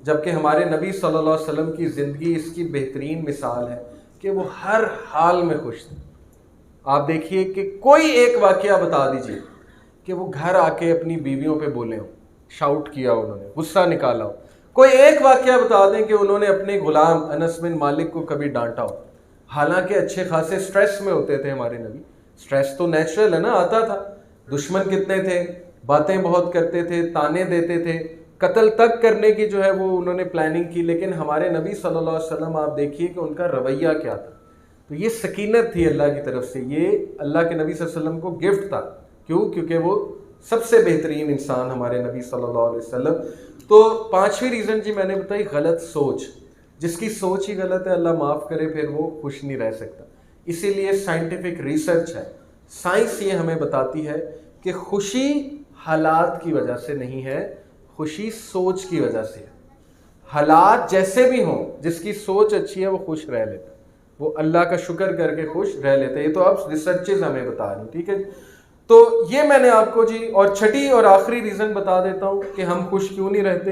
جبکہ ہمارے نبی صلی اللہ علیہ وسلم کی زندگی اس کی بہترین مثال ہے کہ وہ ہر حال میں خوش تھے۔ آپ دیکھیے کہ کوئی ایک واقعہ بتا دیجئے کہ وہ گھر آ کے اپنی بیویوں پہ بولے ہوں، شاؤٹ کیا انہوں نے، غصہ نکالا ہو۔ کوئی ایک واقعہ بتا دیں کہ انہوں نے اپنے غلام انس بن مالک کو کبھی ڈانٹا ہو، حالانکہ اچھے خاصے سٹریس میں ہوتے تھے ہمارے نبی۔ سٹریس تو نیچرل ہے نا، آتا تھا، دشمن کتنے تھے، باتیں بہت کرتے تھے، تانے دیتے تھے، قتل تک کرنے کی جو ہے وہ انہوں نے پلاننگ کی، لیکن ہمارے نبی صلی اللہ علیہ وسلم آپ دیکھیے کہ ان کا رویہ کیا تھا۔ تو یہ سکینت تھی اللہ کی طرف سے، یہ اللہ کے نبی صلی اللہ علیہ وسلم کو گفٹ تھا۔ کیوں؟ کیونکہ وہ سب سے بہترین انسان ہمارے نبی صلی اللہ علیہ وسلم۔ تو پانچویں ریزن جی میں نے بتائی، غلط سوچ۔ جس کی سوچ ہی غلط ہے، اللہ معاف کرے، پھر وہ خوش نہیں رہ سکتا۔ اسی لیے سائنٹیفک ریسرچ ہے، سائنس یہ ہمیں بتاتی ہے کہ خوشی حالات کی وجہ سے نہیں ہے، خوشی سوچ کی وجہ سے ہے۔ حالات جیسے بھی ہوں، جس کی سوچ اچھی ہے وہ خوش رہ لیتا ہے، وہ اللہ کا شکر کر کے خوش رہ لیتے ہیں۔ یہ تو آپ ریسرچز ہمیں بتا رہے ہیں، ٹھیک ہے جی۔ تو یہ میں نے آپ کو جی، اور چھٹی اور آخری ریزن بتا دیتا ہوں کہ ہم خوش کیوں نہیں رہتے۔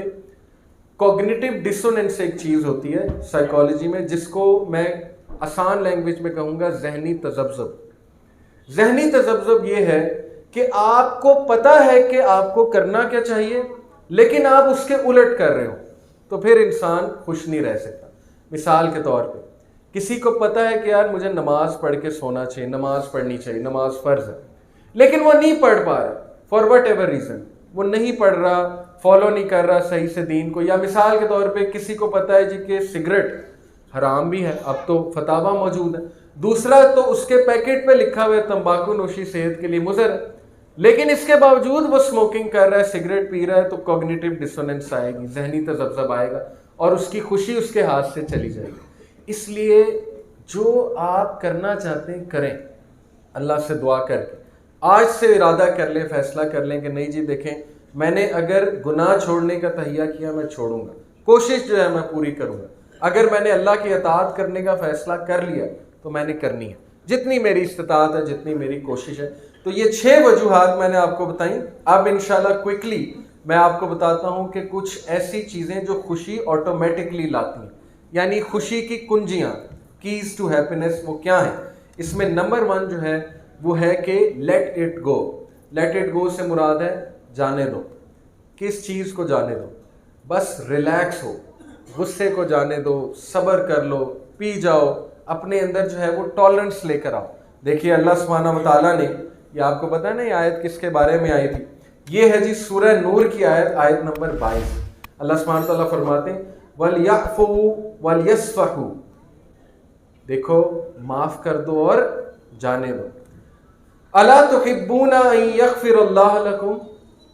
کوگنیٹو ڈسوننس ایک چیز ہوتی ہے سائیکالوجی میں، جس کو میں آسان لینگویج میں کہوں گا ذہنی تذبذب۔ ذہنی تذبذب یہ ہے کہ آپ کو پتہ ہے کہ آپ کو کرنا کیا چاہیے، لیکن آپ اس کے الٹ کر رہے ہو، تو پھر انسان خوش نہیں رہ سکتا۔ مثال کے طور پہ کسی کو پتہ ہے کہ یار مجھے نماز پڑھ کے سونا چاہیے، نماز پڑھنی چاہیے، نماز فرض ہے، لیکن وہ نہیں پڑھ پا رہا، فار وٹ ایور ریزن، وہ نہیں پڑھ رہا، فالو نہیں کر رہا صحیح سے دین کو۔ یا مثال کے طور پہ کسی کو پتہ ہے جی کہ سگریٹ حرام بھی ہے، اب تو فتاوا موجود ہے، دوسرا تو اس کے پیکٹ پہ لکھا ہوا ہے تمباکو نوشی صحت کے لیے مضر ہے، لیکن اس کے باوجود وہ اسموکنگ کر رہا ہے، سگریٹ پی رہا ہے، تو کوگنیٹو ڈسوننس آئے گی، ذہنی تذبذب آئے گا، اور اس کی خوشی اس کے ہاتھ سے چلی جائے گی۔ اس لیے جو آپ کرنا چاہتے ہیں کریں، اللہ سے دعا کر کے آج سے ارادہ کر لیں، فیصلہ کر لیں کہ نہیں جی دیکھیں، میں نے اگر گناہ چھوڑنے کا تہیہ کیا میں چھوڑوں گا، کوشش جو ہے میں پوری کروں گا۔ اگر میں نے اللہ کی اطاعت کرنے کا فیصلہ کر لیا تو میں نے کرنی ہے، جتنی میری استطاعت ہے، جتنی میری کوشش ہے۔ تو یہ 6 وجوہات میں نے آپ کو بتائیں۔ اب انشاءاللہ کوئکلی میں آپ کو بتاتا ہوں کہ کچھ ایسی چیزیں جو خوشی آٹومیٹکلی لاتی ہیں، یعنی خوشی کی کنجیاں، کیز ٹو ہیپینس، وہ کیا ہیں۔ اس میں نمبر 1 جو ہے وہ ہے کہ late it go. Late it go سے مراد ہے جانے دو۔ کس چیز کو جانے دو؟ بس ریلیکس ہو، غصے کو جانے دو، صبر کر لو، پی جاؤ، اپنے اندر جو ہے وہ ٹالرنس لے کر آؤ۔ دیکھیے اللہ سبحانہ وتعالیٰ نے، یہ آپ کو پتہ ہے نا یہ آیت کس کے بارے میں آئی تھی؟ یہ ہے جی سورہ نور کی آیت، آیت نمبر 22۔ اللہ سبحانہ وتعالیٰ فرماتے ہیں وَلْيَعْفُوا وَلْيَصْفَحُوا، دیکھو معاف کر دو اور جانے دو۔ اَلَا تُحِبُّونَ أَن يَغْفِرَ اللَّهُ لَكُمْ،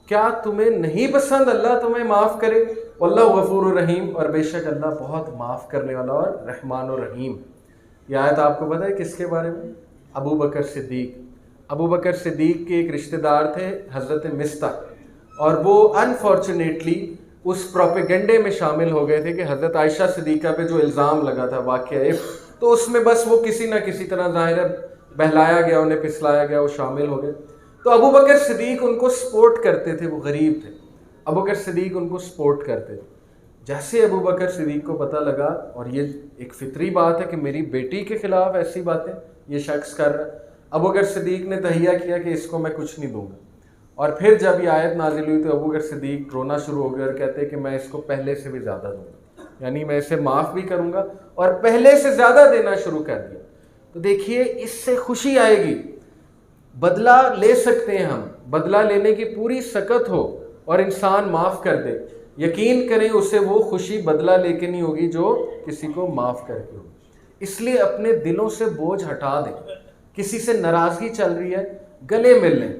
کیا تمہیں نہیں پسند اللہ تمہیں معاف کرے؟ واللہ غفور الرحیم، اور بے شک اللہ بہت معاف کرنے والا اور رحمان و رحیم۔ یہ آیت آپ کو پتہ ہے کس کے بارے میں؟ ابو بکر صدیق۔ ابو بکر صدیق کے ایک رشتہ دار تھے حضرت مستح، اور وہ انفارچونیٹلی اس پروپیگنڈے میں شامل ہو گئے تھے کہ حضرت عائشہ صدیقہ پہ جو الزام لگا تھا واقعہ تو اس میں بس وہ کسی نہ کسی طرح ظاہر ہے بہلایا گیا، انہیں پسلایا گیا، وہ شامل ہو گئے۔ تو ابو بکر صدیق ان کو سپورٹ کرتے تھے، وہ غریب تھے، ابو بکر صدیق ان کو سپورٹ کرتے تھے۔ جیسے ابو بکر صدیق کو پتہ لگا، اور یہ ایک فطری بات ہے کہ میری بیٹی کے خلاف ایسی باتیں یہ شخص کر رہا ہے، ابو بکر صدیق نے تہیہ کیا کہ اس کو میں کچھ نہیں دوں گا۔ اور پھر جب یہ آیت نازل ہوئی تو ابو بکر صدیق رونا شروع ہو گیا اور کہتے کہ میں اس کو پہلے سے بھی زیادہ دوں گا، یعنی میں اسے معاف بھی کروں گا، اور پہلے سے زیادہ دینا شروع کر دیا۔ تو دیکھیے اس سے خوشی آئے گی، بدلہ لے سکتے ہیں ہم، بدلہ لینے کی پوری سکت ہو اور انسان معاف کر دے، یقین کریں اسے وہ خوشی بدلہ لے کے نہیں ہوگی جو کسی کو معاف کر کے ہوگی۔ اس لیے اپنے دلوں سے بوجھ ہٹا دیں۔ کسی سے ناراضگی چل رہی ہے گلے مل لیں،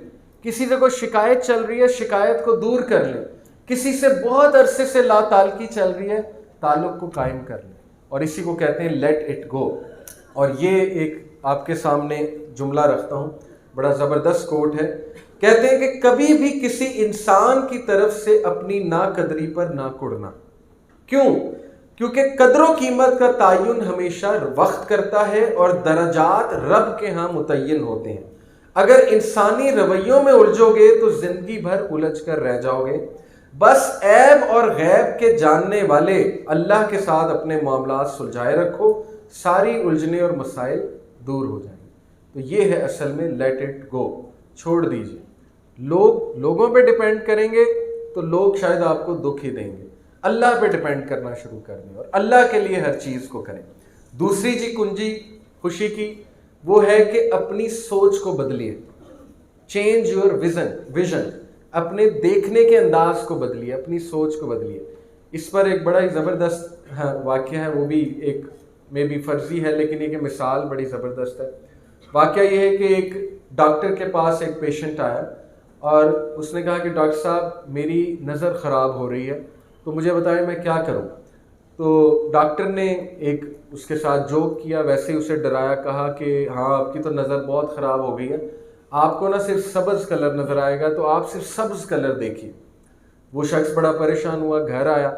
کسی سے کوئی شکایت چل رہی ہے شکایت کو دور کر لیں، کسی سے بہت عرصے سے لا تعلقی چل رہی ہے تعلق کو قائم کر لیں، اور اسی کو کہتے ہیں لیٹ اٹ گو۔ اور یہ ایک آپ کے سامنے جملہ رکھتا ہوں، بڑا زبردست کوٹ ہے، کہتے ہیں کہ کبھی بھی کسی انسان کی طرف سے اپنی ناقدری پر نہ کڑنا۔ کیوں؟ کیونکہ قدر و قیمت کا تعین ہمیشہ وقت کرتا ہے، اور درجات رب کے ہاں متعین ہوتے ہیں۔ اگر انسانی رویوں میں الجھو گے تو زندگی بھر الجھ کر رہ جاؤ گے۔ بس عیب اور غیب کے جاننے والے اللہ کے ساتھ اپنے معاملات سلجھائے رکھو، ساری الجھنیں اور مسائل دور ہو جائیں گے۔ تو یہ ہے اصل میں لیٹ اٹ گو، چھوڑ دیجیے۔ لوگوں پہ ڈیپینڈ کریں گے تو لوگ شاید آپ کو دکھ ہی دیں گے، اللہ پہ ڈیپینڈ کرنا شروع کر دیں اور اللہ کے لیے ہر چیز کو کریں۔ دوسری جی کنجی خوشی کی وہ ہے کہ اپنی سوچ کو بدلیے، چینج یور ویژن، اپنے دیکھنے کے انداز کو بدلیے، اپنی سوچ کو بدلیے۔ اس پر ایک بڑا ہی زبردست واقعہ ہے، وہ بھی ایک میں بھی فرضی ہے لیکن ایک مثال بڑی زبردست ہے۔ واقعہ یہ ہے کہ ایک ڈاکٹر کے پاس ایک پیشنٹ آیا اور اس نے کہا کہ ڈاکٹر صاحب میری نظر خراب ہو رہی ہے، تو مجھے بتائیں میں کیا کروں۔ تو ڈاکٹر نے ایک اس کے ساتھ جوک کیا، ویسے ہی اسے ڈرایا، کہا کہ ہاں آپ کی تو نظر بہت خراب ہو گئی ہے، آپ کو نہ صرف سبز کلر نظر آئے گا، تو آپ صرف سبز کلر دیکھیے۔ وہ شخص بڑا پریشان ہوا، گھر آیا،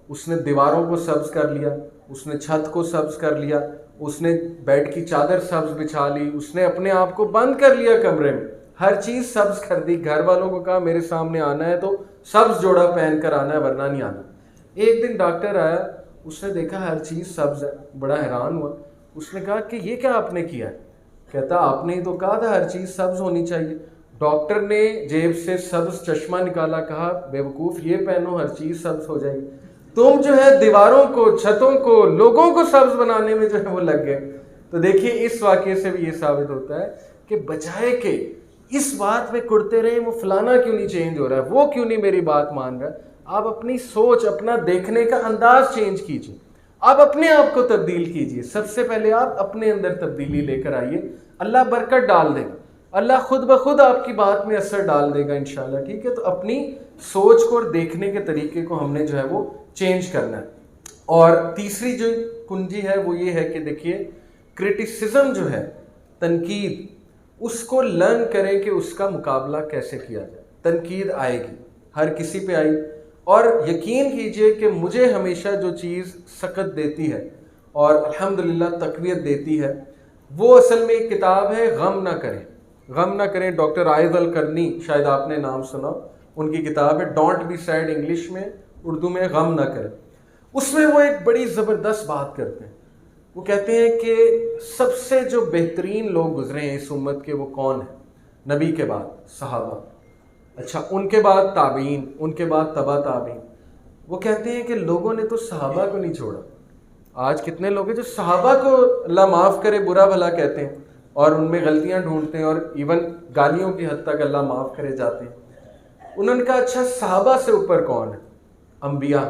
اس نے دیواروں کو سبز کر لیا، اس نے چھت کو سبز کر لیا، اس نے بیڈ کی چادر سبز بچھا لی، اس نے اپنے آپ کو بند کر لیا کمرے میں، ہر چیز سبز کر دی۔ گھر والوں کو کہا میرے سامنے آنا ہے تو سبز جوڑا پہن کر آنا ہے ورنہ نہیں آنا۔ ایک دن ڈاکٹر آیا، اس نے دیکھا ہر چیز سبز ہے، بڑا حیران ہوا۔ اس نے کہا کہ یہ کیا آپ نے کیا ہے؟ کہتا آپ نے ہی تو کہا تھا ہر چیز سبز ہونی چاہیے۔ ڈاکٹر نے جیب سے سبز چشمہ نکالا، کہا بے وقوف یہ پہنو ہر چیز سبز ہو جائے گی۔ تم جو ہے دیواروں کو، چھتوں کو، لوگوں کو سبز بنانے میں جو ہے وہ لگ گئے۔ تو دیکھیے اس واقعے سے بھی یہ ثابت ہوتا ہے کہ بجائے کہ اس بات میں کڑتے رہیں وہ فلانا کیوں نہیں چینج ہو رہا ہے، وہ کیوں نہیں میری بات مان رہا ہے، آپ اپنی سوچ، اپنا دیکھنے کا انداز چینج کیجیے، آپ اپنے آپ کو تبدیل کیجیے۔ سب سے پہلے آپ اپنے اندر تبدیلی لے کر آئیے، اللہ برکت ڈال دے گا، اللہ خود بخود آپ کی بات میں اثر ڈال دے گا انشاءاللہ، ٹھیک ہے۔ تو اپنی سوچ کو اور دیکھنے کے طریقے کو ہم نے جو ہے وہ چینج کرنا ہے۔ اور تیسری جو کنجی ہے وہ یہ ہے کہ دیکھیے کرٹیسزم جو ہے، تنقید، اس کو لرن کریں کہ اس کا مقابلہ کیسے کیا جائے۔ تنقید آئے گی، ہر کسی پہ آئی، اور یقین کیجئے کہ مجھے ہمیشہ جو چیز سکت دیتی ہے اور الحمدللہ تقویت دیتی ہے وہ اصل میں ایک کتاب ہے غم نہ کریں۔ غم نہ کریں، ڈاکٹر عائض القرنی، شاید آپ نے نام سنا، ان کی کتاب ہے ڈونٹ بی سیڈ، انگلش میں، اردو میں غم نہ کریں۔ اس میں وہ ایک بڑی زبردست بات کرتے ہیں، وہ کہتے ہیں کہ سب سے جو بہترین لوگ گزرے ہیں اس امت کے وہ کون ہیں؟ نبی کے بعد صحابہ، اچھا ان کے بعد تابعین، ان کے بعد تبع تابعین۔ وہ کہتے ہیں کہ لوگوں نے تو صحابہ کو نہیں چھوڑا۔ آج کتنے لوگ ہیں جو صحابہ کو اللہ معاف کرے برا بھلا کہتے ہیں اور ان میں غلطیاں ڈھونڈتے ہیں اور ایون گالیوں کی حد تک اللہ معاف کرے جاتے ہیں۔ انہوں نے کہا اچھا صحابہ سے اوپر کون ہے؟ انبیاء۔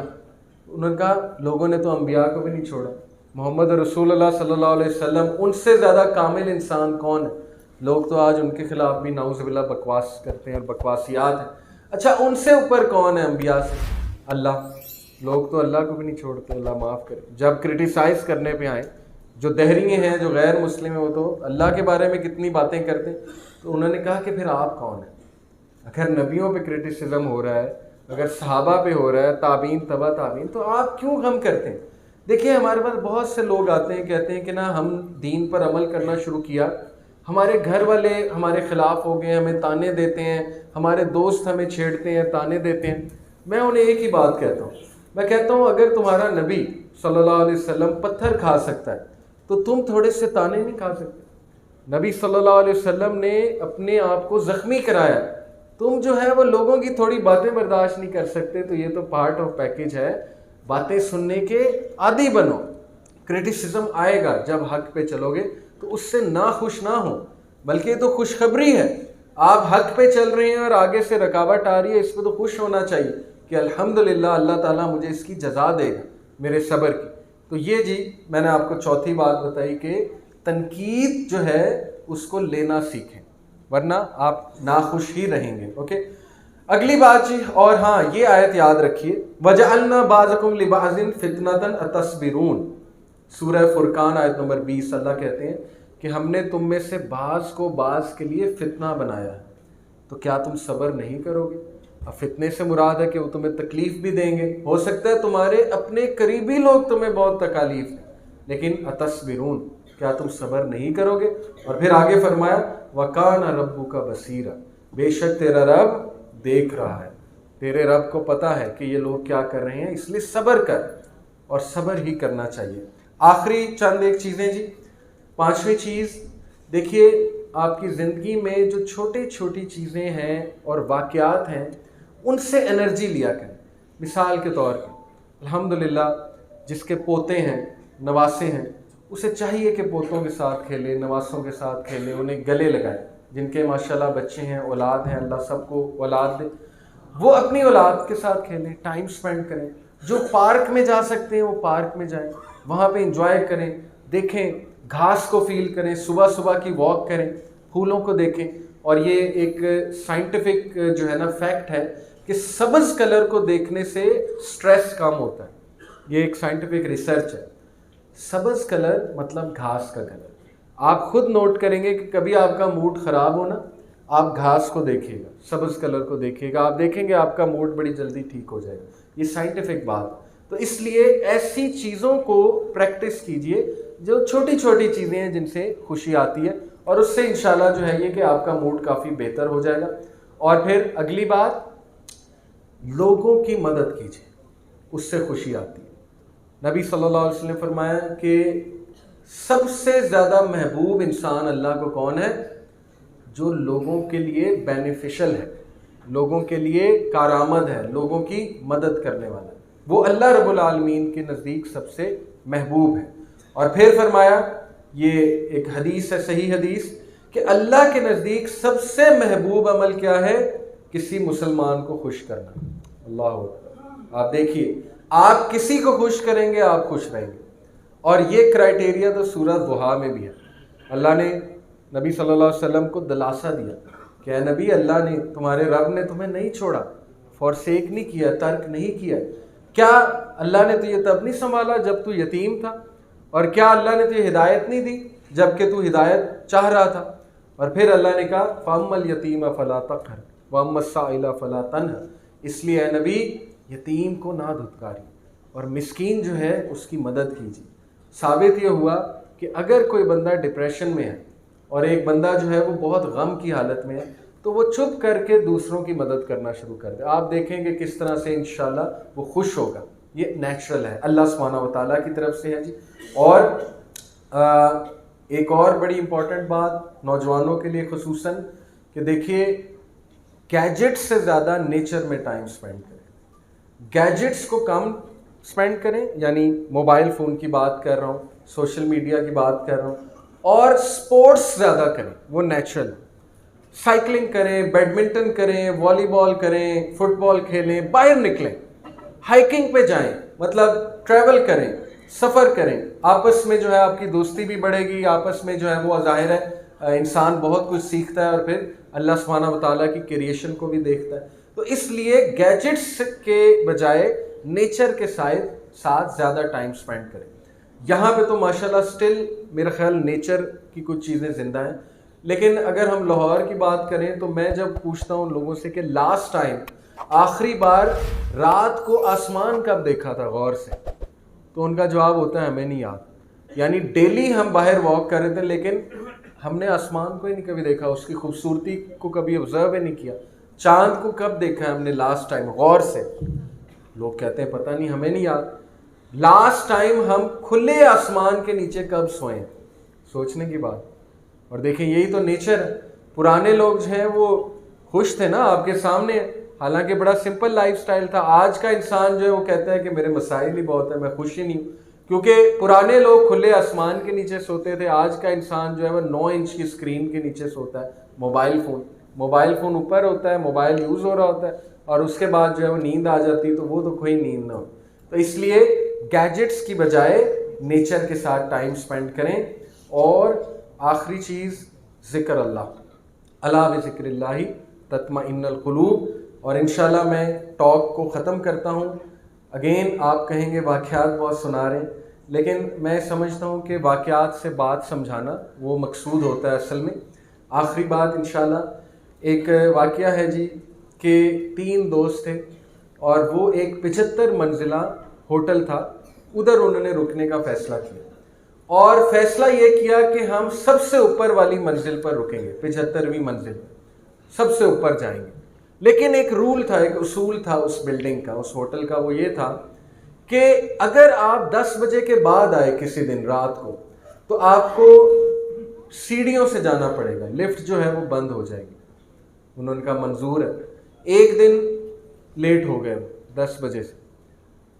انہوں نے کہا لوگوں نے تو انبیاء کو بھی نہیں چھوڑا۔ محمد رسول اللہ صلی اللہ علیہ وسلم، ان سے زیادہ کامل انسان کون ہے؟ لوگ تو آج ان کے خلاف بھی نعوذ باللہ بکواس کرتے ہیں اور بکواسیات ہیں۔ اچھا ان سے اوپر کون ہے انبیاء سے؟ اللہ۔ لوگ تو اللہ کو بھی نہیں چھوڑتے، اللہ معاف کرے۔ جب کرٹیسائز کرنے پہ آئیں، جو دہریے ہیں، جو غیر مسلم ہیں، وہ تو اللہ کے بارے میں کتنی باتیں کرتے ہیں، تو انہوں نے کہا کہ پھر آپ کون ہیں؟ اگر نبیوں پہ کرٹیسزم ہو رہا ہے، اگر صحابہ پہ ہو رہا ہے، تابعین تبع تابعین، تو آپ کیوں غم کرتے ہیں؟ دیکھیں ہمارے پاس بہت سے لوگ آتے ہیں، کہتے ہیں کہ نا ہم دین پر عمل کرنا شروع کیا، ہمارے گھر والے ہمارے خلاف ہو گئے، ہمیں تانے دیتے ہیں، ہمارے دوست ہمیں چھیڑتے ہیں، تانے دیتے ہیں۔ میں انہیں ایک ہی بات کہتا ہوں، میں کہتا ہوں اگر تمہارا نبی صلی اللہ علیہ وسلم پتھر کھا سکتا ہے تو تم تھوڑے سے تانے نہیں کھا سکتے؟ نبی صلی اللہ علیہ وسلم نے اپنے آپ کو زخمی کرایا، تم جو ہے وہ لوگوں کی تھوڑی باتیں برداشت نہیں کر سکتے، تو یہ تو پارٹ آف پیکیج ہے، باتیں سننے کے عادی بنو۔ کرٹیسزم آئے گا، جب حق پہ چلو گے تو اس سے ناخوش نہ ہو، بلکہ یہ تو خوشخبری ہے، آپ حق پہ چل رہے ہیں اور آگے سے رکاوٹ آ رہی ہے، اس پہ تو خوش ہونا چاہیے کہ الحمدللہ اللہ تعالیٰ مجھے اس کی جزا دے گا میرے صبر کی۔ تو یہ جی میں نے آپ کو چوتھی بات بتائی کہ تنقید جو ہے اس کو لینا سیکھیں، ورنہ آپ ناخوش ہی رہیں گے۔ اوکے، اگلی بات جی، اور ہاں یہ آیت یاد رکھیے، وَجَعَلْنَا بَعْضَكُمْ لِبَعْضٍ فِتْنَةً أَتَصْبِرُونَ، سورہ فرقان آیت نمبر 20، اللہ کہتے ہیں کہ ہم نے تم میں سے بعض کو بعض کے لیے فتنہ بنایا ہے، تو کیا تم صبر نہیں کرو گے؟ اب فتنے سے مراد ہے کہ وہ تمہیں تکلیف بھی دیں گے، ہو سکتا ہے تمہارے اپنے قریبی لوگ تمہیں بہت تکالیف دیں، لیکن اتصبرون، کیا تم صبر نہیں کرو گے؟ اور پھر آگے فرمایا وَكَانَ رَبُّكَ بَصِيرًا، بے شک تیرا رب دیکھ رہا ہے۔ تیرے رب کو پتہ ہے کہ یہ لوگ کیا کر رہے ہیں، اس لیے صبر کر، اور صبر ہی کرنا چاہیے۔ آخری چند ایک چیزیں جی، پانچویں چیز، دیکھیے آپ کی زندگی میں جو چھوٹی چھوٹی چیزیں ہیں اور واقعات ہیں ان سے انرجی لیا کریں۔ مثال کے طور پر الحمدللہ جس کے پوتے ہیں، نواسے ہیں، اسے چاہیے کہ پوتوں کے ساتھ کھیلے، نواسوں کے ساتھ کھیلے، انہیں گلے لگائے۔ جن کے ماشاءاللہ بچے ہیں، اولاد ہیں، اللہ سب کو اولاد دے، وہ اپنی اولاد کے ساتھ کھیلیں، ٹائم سپینڈ کریں۔ جو پارک میں جا سکتے ہیں وہ پارک میں جائیں، وہاں پہ انجوائے کریں، دیکھیں گھاس کو فیل کریں، صبح صبح کی واک کریں، پھولوں کو دیکھیں۔ اور یہ ایک سائنٹیفک جو ہے نا فیکٹ ہے کہ سبز کلر کو دیکھنے سے سٹریس کم ہوتا ہے، یہ ایک سائنٹیفک ریسرچ ہے۔ سبز کلر مطلب گھاس کا کلر۔ آپ خود نوٹ کریں گے کہ کبھی آپ کا موڈ خراب ہونا، آپ گھاس کو دیکھیے گا، سبز کلر کو دیکھیے گا، آپ دیکھیں گے آپ کا موڈ بڑی جلدی ٹھیک ہو جائے گا۔ یہ سائنٹیفک بات۔ تو اس لیے ایسی چیزوں کو پریکٹس کیجئے جو چھوٹی چھوٹی چیزیں ہیں جن سے خوشی آتی ہے، اور اس سے انشاءاللہ جو ہے یہ کہ آپ کا موڈ کافی بہتر ہو جائے گا۔ اور پھر اگلی بات، لوگوں کی مدد کیجئے، اس سے خوشی آتی ہے۔ نبی صلی اللہ علیہ وسلم نے فرمایا کہ سب سے زیادہ محبوب انسان اللہ کو کون ہے؟ جو لوگوں کے لیے بینیفیشل ہے، لوگوں کے لیے کارآمد ہے، لوگوں کی مدد کرنے والا ہے، وہ اللہ رب العالمین کے نزدیک سب سے محبوب ہے۔ اور پھر فرمایا، یہ ایک حدیث ہے، صحیح حدیث، کہ اللہ کے نزدیک سب سے محبوب عمل کیا ہے؟ کسی مسلمان کو خوش کرنا۔ اللہ اکبر۔ آپ دیکھیے، آپ کسی کو خوش کریں گے آپ خوش رہیں گے، اور یہ کرائٹیریا تو سورہ ضحیٰ میں بھی ہے۔ اللہ نے نبی صلی اللہ علیہ وسلم کو دلاسا دیا کہ اے نبی، اللہ نے، تمہارے رب نے تمہیں نہیں چھوڑا، فورسیک نہیں کیا، ترک نہیں کیا۔ کیا اللہ نے تجھے تب نہیں سنبھالا جب تو یتیم تھا؟ اور کیا اللہ نے تجھے ہدایت نہیں دی جب کہ تو ہدایت چاہ رہا تھا؟ اور پھر اللہ نے کہا فَأَمَّا الْيَتِيمَ فَلَا تَقْهَرْ وَأَمَّا السَّائِلَ فَلَا تَنْهَرْ۔ اس لیے اے نبی، یتیم کو نہ دھتکاری اور مسکین جو ہے اس کی مدد کیجیے۔ ثابت یہ ہوا کہ اگر کوئی بندہ ڈپریشن میں ہے اور ایک بندہ جو ہے وہ بہت غم کی حالت میں ہے، تو وہ چپ کر کے دوسروں کی مدد کرنا شروع کر دے، آپ دیکھیں گے کس طرح سے انشاءاللہ وہ خوش ہوگا۔ یہ نیچرل ہے، اللہ سبحانہ و تعالیٰ کی طرف سے ہے جی۔ اور ایک اور بڑی امپورٹنٹ بات نوجوانوں کے لیے خصوصاً، کہ دیکھیے گیجٹس سے زیادہ نیچر میں ٹائم سپینڈ کریں، گیجٹس کو کم سپینڈ کریں، یعنی موبائل فون کی بات کر رہا ہوں، سوشل میڈیا کی بات کر رہا ہوں، اور سپورٹس زیادہ کریں، وہ نیچرل، سائیکلنگ کریں، بیڈمنٹن کریں، والی بال کریں، فٹ بال کھیلیں، باہر نکلیں، ہائیکنگ پہ جائیں، مطلب ٹریول کریں، سفر کریں، آپس میں جو ہے آپ کی دوستی بھی بڑھے گی، آپس میں جو ہے وہ ظاہر ہے انسان بہت کچھ سیکھتا ہے، اور پھر اللہ سبحانہ و تعالیٰ کی کریشن کو بھی دیکھتا ہے۔ تو اس لیے گیجٹس کے بجائے نیچر کے ساتھ زیادہ ٹائم سپینڈ کریں۔ یہاں پہ تو ماشاءاللہ سٹل میرا خیال نیچر کی کچھ چیزیں زندہ ہیں، لیکن اگر ہم لاہور کی بات کریں تو میں جب پوچھتا ہوں لوگوں سے کہ لاسٹ ٹائم آخری بار رات کو آسمان کب دیکھا تھا غور سے، تو ان کا جواب ہوتا ہے ہمیں نہیں یاد۔ یعنی ڈیلی ہم باہر واک کر رہے تھے لیکن ہم نے آسمان کو ہی نہیں کبھی دیکھا، اس کی خوبصورتی کو کبھی آبزرو ہی نہیں کیا۔ چاند کو کب دیکھا ہے ہم نے لاسٹ ٹائم غور سے؟ لوگ کہتے ہیں پتہ نہیں، ہمیں نہیں یاد۔ لاسٹ ٹائم ہم کھلے آسمان کے نیچے کب سوئے، سوچنے کی بات۔ اور دیکھیں یہی تو نیچر ہے۔ پرانے لوگ جو ہیں وہ خوش تھے نا، آپ کے سامنے، حالانکہ بڑا سمپل لائف سٹائل تھا۔ آج کا انسان جو ہے وہ کہتا ہے کہ میرے مسائل ہی بہت ہیں، میں خوش ہی نہیں ہوں، کیونکہ پرانے لوگ کھلے آسمان کے نیچے سوتے تھے، آج کا انسان جو ہے وہ 9 انچ کی اسکرین کے نیچے سوتا ہے، موبائل فون اوپر ہوتا ہے، موبائل یوز ہو رہا ہوتا ہے، اور اس کے بعد جو ہے وہ نیند آ جاتی ہے، تو وہ تو کوئی نیند نہ ہو۔ تو اس لیے گیجٹس کی بجائے نیچر کے ساتھ ٹائم سپینڈ کریں۔ اور آخری چیز، ذکر اللہ، الا بذکر اللہ تطمئن القلوب۔ اور انشاءاللہ میں ٹاک کو ختم کرتا ہوں۔ اگین آپ کہیں گے واقعات بہت سنا رہے ہیں، لیکن میں سمجھتا ہوں کہ واقعات سے بات سمجھانا وہ مقصود ہوتا ہے اصل میں۔ آخری بات انشاءاللہ، ایک واقعہ ہے جی کہ 3 دوست تھے اور وہ ایک 75 منزلہ ہوٹل تھا، ادھر انہوں نے رکنے کا فیصلہ کیا، اور فیصلہ یہ کیا کہ ہم سب سے اوپر والی منزل پر رکیں گے، 75ویں منزل سب سے اوپر جائیں گے۔ لیکن ایک رول تھا, ایک اصول تھا اس بلڈنگ کا, اس ہوٹل کا, وہ یہ تھا کہ اگر آپ 10 بجے کے بعد آئے کسی دن رات کو تو آپ کو سیڑھیوں سے جانا پڑے گا, لفٹ جو ہے وہ بند ہو جائے گی. انہوں کا منظور ہے. ایک دن لیٹ ہو گئے 10 بجے سے,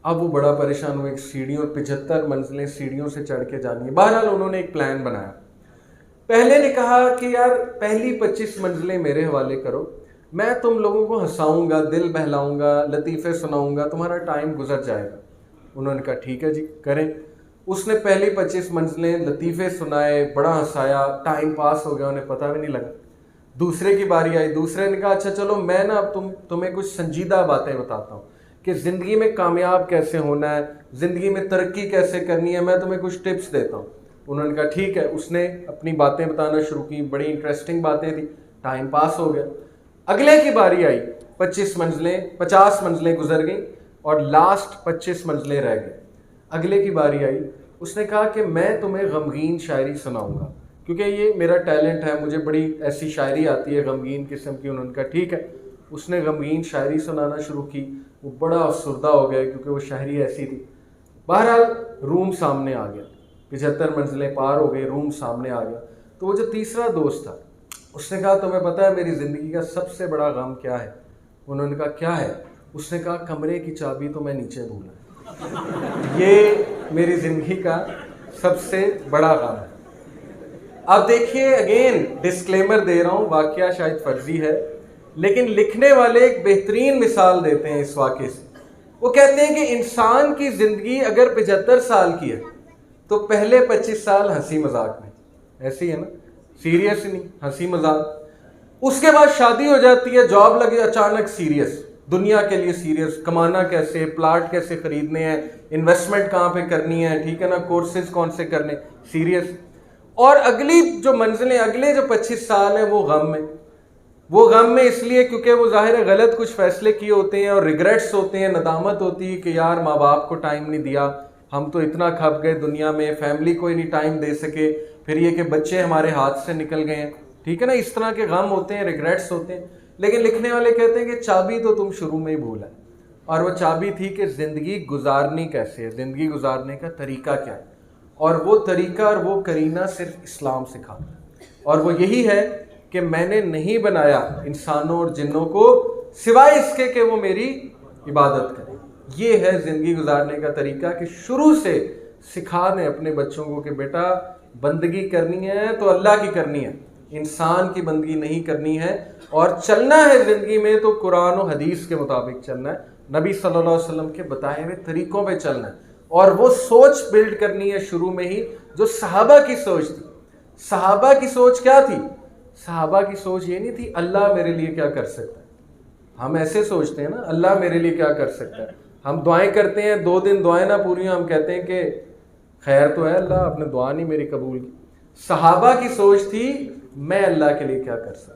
اب وہ بڑا پریشان ہوئے, سیڑھیوں 75 منزلیں سیڑھیوں سے چڑھ کے جانی ہے. بہرحال انہوں نے ایک پلان بنایا. پہلے نے کہا کہ یار پہلی 25 منزلیں میرے حوالے کرو, میں تم لوگوں کو ہنساؤں گا, دل بہلاؤں گا, لطیفے سناؤں گا, تمہارا ٹائم گزر جائے گا. انہوں نے کہا ٹھیک ہے جی کریں. اس نے پہلی 25 منزلیں لطیفے سنائے, بڑا ہنسایا, ٹائم پاس ہو گیا, انہیں پتہ بھی نہیں لگا. دوسرے کی باری آئی, دوسرے نے کہا اچھا چلو میں نا اب تمہیں کچھ سنجیدہ باتیں بتاتا ہوں کہ زندگی میں کامیاب کیسے ہونا ہے, زندگی میں ترقی کیسے کرنی ہے, میں تمہیں کچھ ٹپس دیتا ہوں. انہوں نے کہا ٹھیک ہے. اس نے اپنی باتیں بتانا شروع کی, بڑی انٹرسٹنگ باتیں تھیں, ٹائم پاس ہو گیا. اگلے کی باری آئی, 50 منزلیں گزر گئیں اور لاسٹ 25 منزلیں رہ گئیں. اگلے کی باری آئی, اس نے کہا کہ میں تمہیں غمگین شاعری سناؤں گا کیونکہ یہ میرا ٹیلنٹ ہے, مجھے بڑی ایسی شاعری آتی ہے غمگین قسم کی. انہوں نے کہا ٹھیک ہے. اس نے غمگین شاعری سنانا شروع کی. وہ بڑا افسردہ ہو گیا کیونکہ وہ شاعری ایسی تھی. بہرحال روم سامنے آ گیا, 75 منزلیں پار ہو گئی, روم سامنے آ گیا. تو وہ جو تیسرا دوست تھا اس نے کہا تمہیں پتہ ہے میری زندگی کا سب سے بڑا غم کیا ہے؟ انہوں نے کہا کیا ہے؟ اس نے کہا کمرے کی چابی تو میں نیچے بھولا. یہ میری زندگی کا سب سے بڑا غم ہے. اب دیکھیے اگین ڈسکلیمر دے رہا ہوں, واقعہ شاید فرضی ہے لیکن لکھنے والے ایک بہترین مثال دیتے ہیں اس واقعے سے. وہ کہتے ہیں کہ انسان کی زندگی اگر 75 سال کی ہے تو پہلے 25 سال ہنسی مذاق میں, ایسی ہے نا, سیریس نہیں, ہنسی مذاق. اس کے بعد شادی ہو جاتی ہے, جاب لگے, اچانک سیریس, دنیا کے لیے سیریس, کمانا کیسے, پلاٹ کیسے خریدنے ہیں, انویسٹمنٹ کہاں پہ کرنی ہے, ٹھیک ہے نا, کورسز کون سے کرنے, سیریس. اور اگلی جو منزلیں, اگلے جو 25 سال ہیں وہ غم میں. وہ غم میں اس لیے کیونکہ وہ ظاہر ہے غلط کچھ فیصلے کیے ہوتے ہیں اور ریگریٹس ہوتے ہیں, ندامت ہوتی ہے کہ یار ماں باپ کو ٹائم نہیں دیا, ہم تو اتنا کھپ گئے دنیا میں, فیملی کو ہی نہیں ٹائم دے سکے, پھر یہ کہ بچے ہمارے ہاتھ سے نکل گئے ہیں, ٹھیک ہے نا, اس طرح کے غم ہوتے ہیں, ریگریٹس ہوتے ہیں. لیکن لکھنے والے کہتے ہیں کہ چابی تو تم شروع میں ہی بھولا, اور وہ چابی تھی کہ زندگی گزارنی کیسے ہے, زندگی گزارنے کا طریقہ کیا ہے. اور وہ طریقہ اور وہ کرینہ صرف اسلام سکھاتا ہے, اور وہ یہی ہے کہ میں نے نہیں بنایا انسانوں اور جنوں کو سوائے اس کے کہ وہ میری عبادت کریں. یہ ہے زندگی گزارنے کا طریقہ کہ شروع سے سکھا دیں اپنے بچوں کو کہ بیٹا بندگی کرنی ہے تو اللہ کی کرنی ہے, انسان کی بندگی نہیں کرنی ہے, اور چلنا ہے زندگی میں تو قرآن و حدیث کے مطابق چلنا ہے, نبی صلی اللہ علیہ وسلم کے بتائے ہوئے طریقوں پہ چلنا ہے, اور وہ سوچ بلڈ کرنی ہے شروع میں ہی جو صحابہ کی سوچ تھی. صحابہ کی سوچ کیا تھی؟ صحابہ کی سوچ یہ نہیں تھی اللہ میرے لیے کیا کر سکتا ہے. ہم ایسے سوچتے ہیں نا, اللہ میرے لیے کیا کر سکتا ہے, ہم دعائیں کرتے ہیں, 2 دن دعائیں نہ پوری ہم کہتے ہیں کہ خیر تو ہے اللہ, آپ نے دعا نہیں میری قبول کی. صحابہ کی سوچ تھی میں اللہ کے لیے کیا کر سکتا.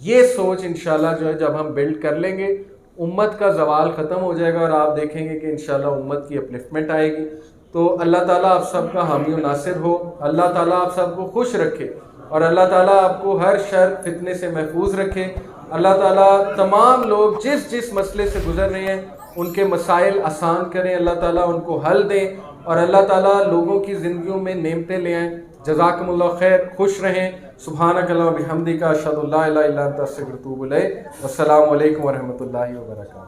یہ سوچ انشاءاللہ جو ہے جب ہم بلڈ کر لیں گے, امت کا زوال ختم ہو جائے گا, اور آپ دیکھیں گے کہ انشاءاللہ امت کی اپلفٹمنٹ آئے گی. تو اللہ تعالیٰ آپ سب کا حامی و ناصر ہو, اللہ تعالیٰ آپ سب کو خوش رکھے, اور اللہ تعالیٰ آپ کو ہر شر فتنے سے محفوظ رکھے. اللہ تعالیٰ تمام لوگ جس مسئلے سے گزر رہے ہیں ان کے مسائل آسان کریں, اللہ تعالیٰ ان کو حل دیں, اور اللہ تعالیٰ لوگوں کی زندگیوں میں نعمتیں لے آئیں. جزاکم اللہ خیر, خوش رہیں. سبحانک اللہم و بحمدک, اشہد ان لا الہ الا انت, استغفرک و اتوب الیک. والسلام علیکم ورحمۃ اللہ وبرکاتہ.